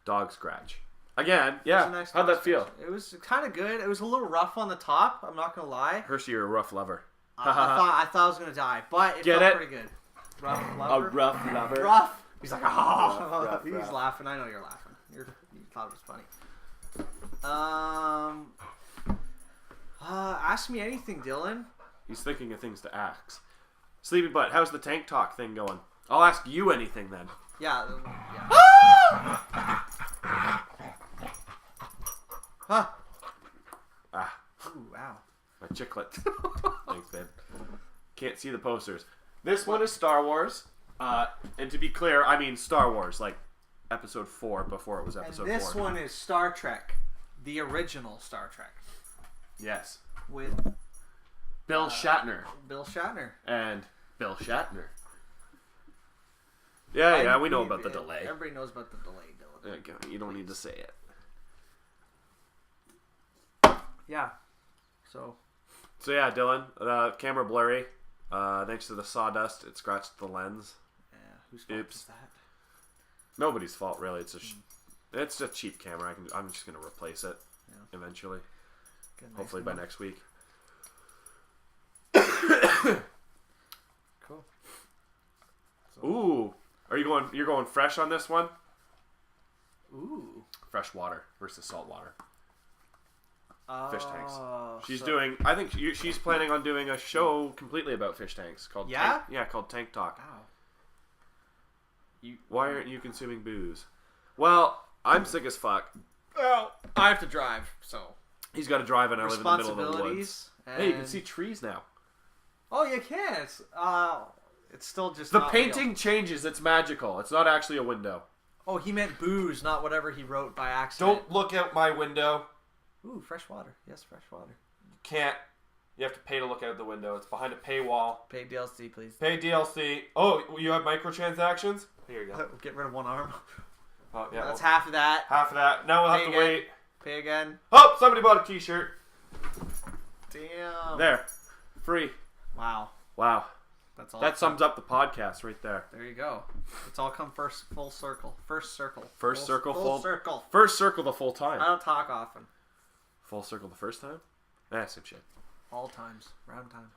Speaker 2: Dog scratch? Again,
Speaker 3: It was
Speaker 2: yeah.
Speaker 3: a nice
Speaker 2: How'd that
Speaker 3: dog
Speaker 2: feel?
Speaker 3: scratch. It was kind of good. It was a little rough on the top. I'm not gonna lie.
Speaker 2: Hershey, you're a rough lover.
Speaker 3: I thought I was gonna die, but it
Speaker 2: Get
Speaker 3: felt
Speaker 2: it?
Speaker 3: pretty good. Rough
Speaker 2: A
Speaker 3: lover.
Speaker 2: rough lover.
Speaker 3: Rough. He's like, oh.
Speaker 2: Rough,
Speaker 3: He's
Speaker 2: rough.
Speaker 3: laughing. I know you're laughing. You thought it was funny. Ask me anything, Dylan.
Speaker 2: He's thinking of things to ask. Sleepy butt, how's the tank talk thing going? I'll ask you anything then.
Speaker 3: Yeah. Yeah. Huh.
Speaker 2: Ah,
Speaker 3: Ooh, wow.
Speaker 2: my chiclet. Thanks, babe. Can't see the posters. This one is Star Wars. And to be clear, I mean Star Wars, like Episode 4 before it was
Speaker 3: And
Speaker 2: Episode
Speaker 3: this
Speaker 2: 4.
Speaker 3: one is Star Trek, the original Star Trek,
Speaker 2: Yes.
Speaker 3: with
Speaker 2: Bill Shatner.
Speaker 3: Bill Shatner.
Speaker 2: And Bill Shatner. Yeah, we know about the delay.
Speaker 3: Everybody knows about the delay, Dylan.
Speaker 2: Okay, you don't need to say it.
Speaker 3: Yeah. So.
Speaker 2: So yeah, Dylan, camera blurry. Thanks to the sawdust, it scratched the lens.
Speaker 3: Yeah. Whose fault
Speaker 2: Oops.
Speaker 3: is that?
Speaker 2: Nobody's fault, really. It's a cheap camera. I'm just gonna replace it eventually.
Speaker 3: Get a nice
Speaker 2: Hopefully by
Speaker 3: one.
Speaker 2: next week.
Speaker 3: Cool.
Speaker 2: Ooh, are You're going fresh on this one?
Speaker 3: Ooh.
Speaker 2: Fresh water versus salt water. Fish tanks. She's
Speaker 3: so-
Speaker 2: doing. I think she's planning on doing a show completely about fish tanks called.
Speaker 3: Yeah?
Speaker 2: Called Tank Talk.
Speaker 3: Wow.
Speaker 2: Why aren't you consuming booze? Well, I'm sick as fuck.
Speaker 3: Well, I have to drive, so
Speaker 2: He's got to drive, and I live in the middle of the woods.
Speaker 3: responsibilities.
Speaker 2: Hey, you can see trees now.
Speaker 3: Oh, you can. It's still just
Speaker 2: The
Speaker 3: not
Speaker 2: painting
Speaker 3: real.
Speaker 2: changes. It's magical. It's not actually a window.
Speaker 3: Oh, he meant booze, not whatever he wrote by accident.
Speaker 2: Don't look out my window.
Speaker 3: Ooh, fresh water. Yes, fresh water.
Speaker 2: Can't. You have to pay to look out the window. It's behind a paywall.
Speaker 3: Pay DLC, please.
Speaker 2: Pay DLC. Oh, you have microtransactions? Here you go.
Speaker 3: Get rid of one arm.
Speaker 2: Oh, yeah.
Speaker 3: That's
Speaker 2: well,
Speaker 3: half of that.
Speaker 2: half of that. Now we'll have
Speaker 3: Pay
Speaker 2: to
Speaker 3: again.
Speaker 2: wait.
Speaker 3: Pay again.
Speaker 2: Oh, somebody bought a t-shirt.
Speaker 3: Damn.
Speaker 2: There. Free.
Speaker 3: Wow.
Speaker 2: Wow.
Speaker 3: That's all.
Speaker 2: That sums up the podcast right there.
Speaker 3: There you go. It's all come full circle. First circle.
Speaker 2: First circle,
Speaker 3: Full circle.
Speaker 2: First circle the full time.
Speaker 3: I don't talk often.
Speaker 2: Full circle the first time? Same shit.
Speaker 3: All times. Round time.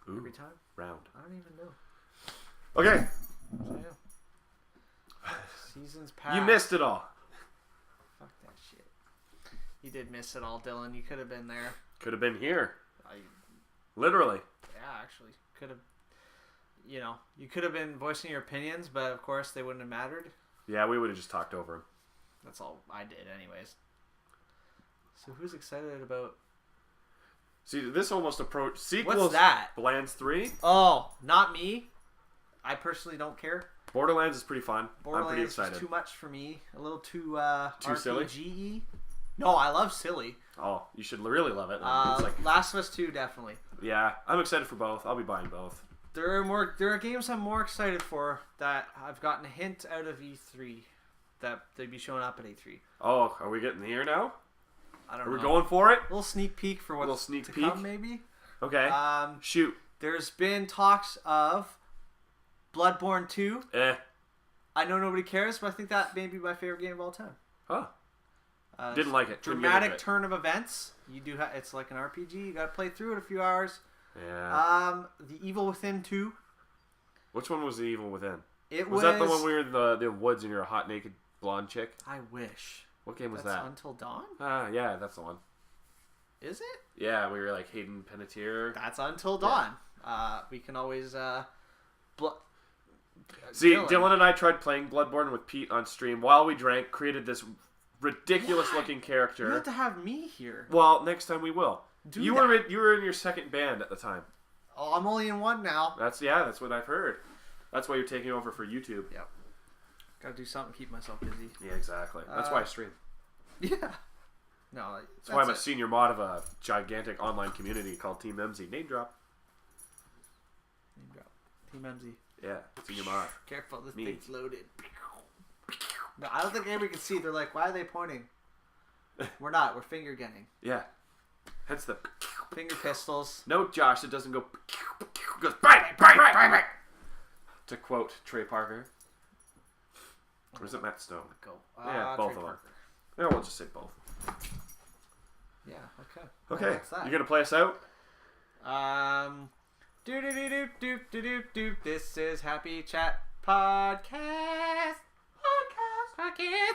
Speaker 2: Ooh,
Speaker 3: Every time.
Speaker 2: round.
Speaker 3: I don't even know.
Speaker 2: Okay.
Speaker 3: So, yeah. Seasons past.
Speaker 2: You missed it all.
Speaker 3: Fuck that shit. You did miss it all, Dylan. You could have been there.
Speaker 2: Could have been here.
Speaker 3: I,
Speaker 2: Literally.
Speaker 3: yeah, actually. Could have. You know, you could have been voicing your opinions, but of course they wouldn't have mattered.
Speaker 2: Yeah, we would have just talked over him.
Speaker 3: That's all I did, anyways. So who's excited about?
Speaker 2: See, this almost approached sequels.
Speaker 3: What's that?
Speaker 2: Borderlands 3.
Speaker 3: Oh, not me. I personally don't care.
Speaker 2: Borderlands is pretty fun. I'm pretty
Speaker 3: Borderlands
Speaker 2: excited.
Speaker 3: is too much for me. A little too
Speaker 2: Too silly?
Speaker 3: RPG-y. No, I love silly.
Speaker 2: Oh, you should really love it. It's like,
Speaker 3: Last of Us 2, definitely.
Speaker 2: yeah, I'm excited for both. I'll be buying both.
Speaker 3: There are games I'm more excited for that I've gotten a hint out of E3 that they'd be showing up at E3.
Speaker 2: Oh, are we getting here now?
Speaker 3: I don't
Speaker 2: Are
Speaker 3: know.
Speaker 2: we going for it?
Speaker 3: A little sneak peek for what's
Speaker 2: Little sneak
Speaker 3: to
Speaker 2: peek?
Speaker 3: come, maybe.
Speaker 2: Okay. Shoot.
Speaker 3: There's been talks of Bloodborne 2. I know nobody cares, but I think that may be my favorite game of all time.
Speaker 2: Huh. Didn't like it. Couldn't get
Speaker 3: Dramatic
Speaker 2: into it.
Speaker 3: turn of events. You do. It's like an RPG. You got to play through it a few hours.
Speaker 2: Yeah.
Speaker 3: The Evil Within 2.
Speaker 2: Which one was the Evil Within?
Speaker 3: It
Speaker 2: Was that the one where you're in the woods and you're a hot naked blonde chick?
Speaker 3: I wish.
Speaker 2: What game was
Speaker 3: That's
Speaker 2: that?
Speaker 3: Until Dawn?
Speaker 2: Yeah, that's the one.
Speaker 3: Is it?
Speaker 2: Yeah, we were like Hayden Panettiere.
Speaker 3: That's Until Dawn. We can always
Speaker 2: See, Dylan and I tried playing Bloodborne with Pete on stream while we drank, created this ridiculous looking character.
Speaker 3: You have to have me here.
Speaker 2: Well, next time we will. You
Speaker 3: that.
Speaker 2: were in your second band at the time.
Speaker 3: Oh, I'm only in one now.
Speaker 2: That's what I've heard. That's why you're taking over for YouTube.
Speaker 3: Yep. Gotta do something to keep myself busy.
Speaker 2: Yeah, exactly. That's why I stream.
Speaker 3: Yeah. No,
Speaker 2: That's why I'm a senior mod of a gigantic online community called Team MZ. Name drop.
Speaker 3: Name drop. Team MZ.
Speaker 2: Yeah, senior mod.
Speaker 3: Careful, this
Speaker 2: Me.
Speaker 3: thing's loaded. No, I don't think anybody can see. They're like, why are they pointing? We're not. We're finger gunning.
Speaker 2: Yeah. Hence the
Speaker 3: Finger pistols.
Speaker 2: no, Josh. It doesn't go. It goes bang, bang, bang, bang. To quote Trey Parker. Or is it Matt Stone?
Speaker 3: Go.
Speaker 2: Yeah, both
Speaker 3: Trey
Speaker 2: of them.
Speaker 3: Parker.
Speaker 2: Yeah, we'll just say both.
Speaker 3: Yeah. Okay.
Speaker 2: Okay,
Speaker 3: Well, that's that.
Speaker 2: you gonna play us out?
Speaker 3: Do do do do do do do do. This is Happy Chat Podcast. Podcast.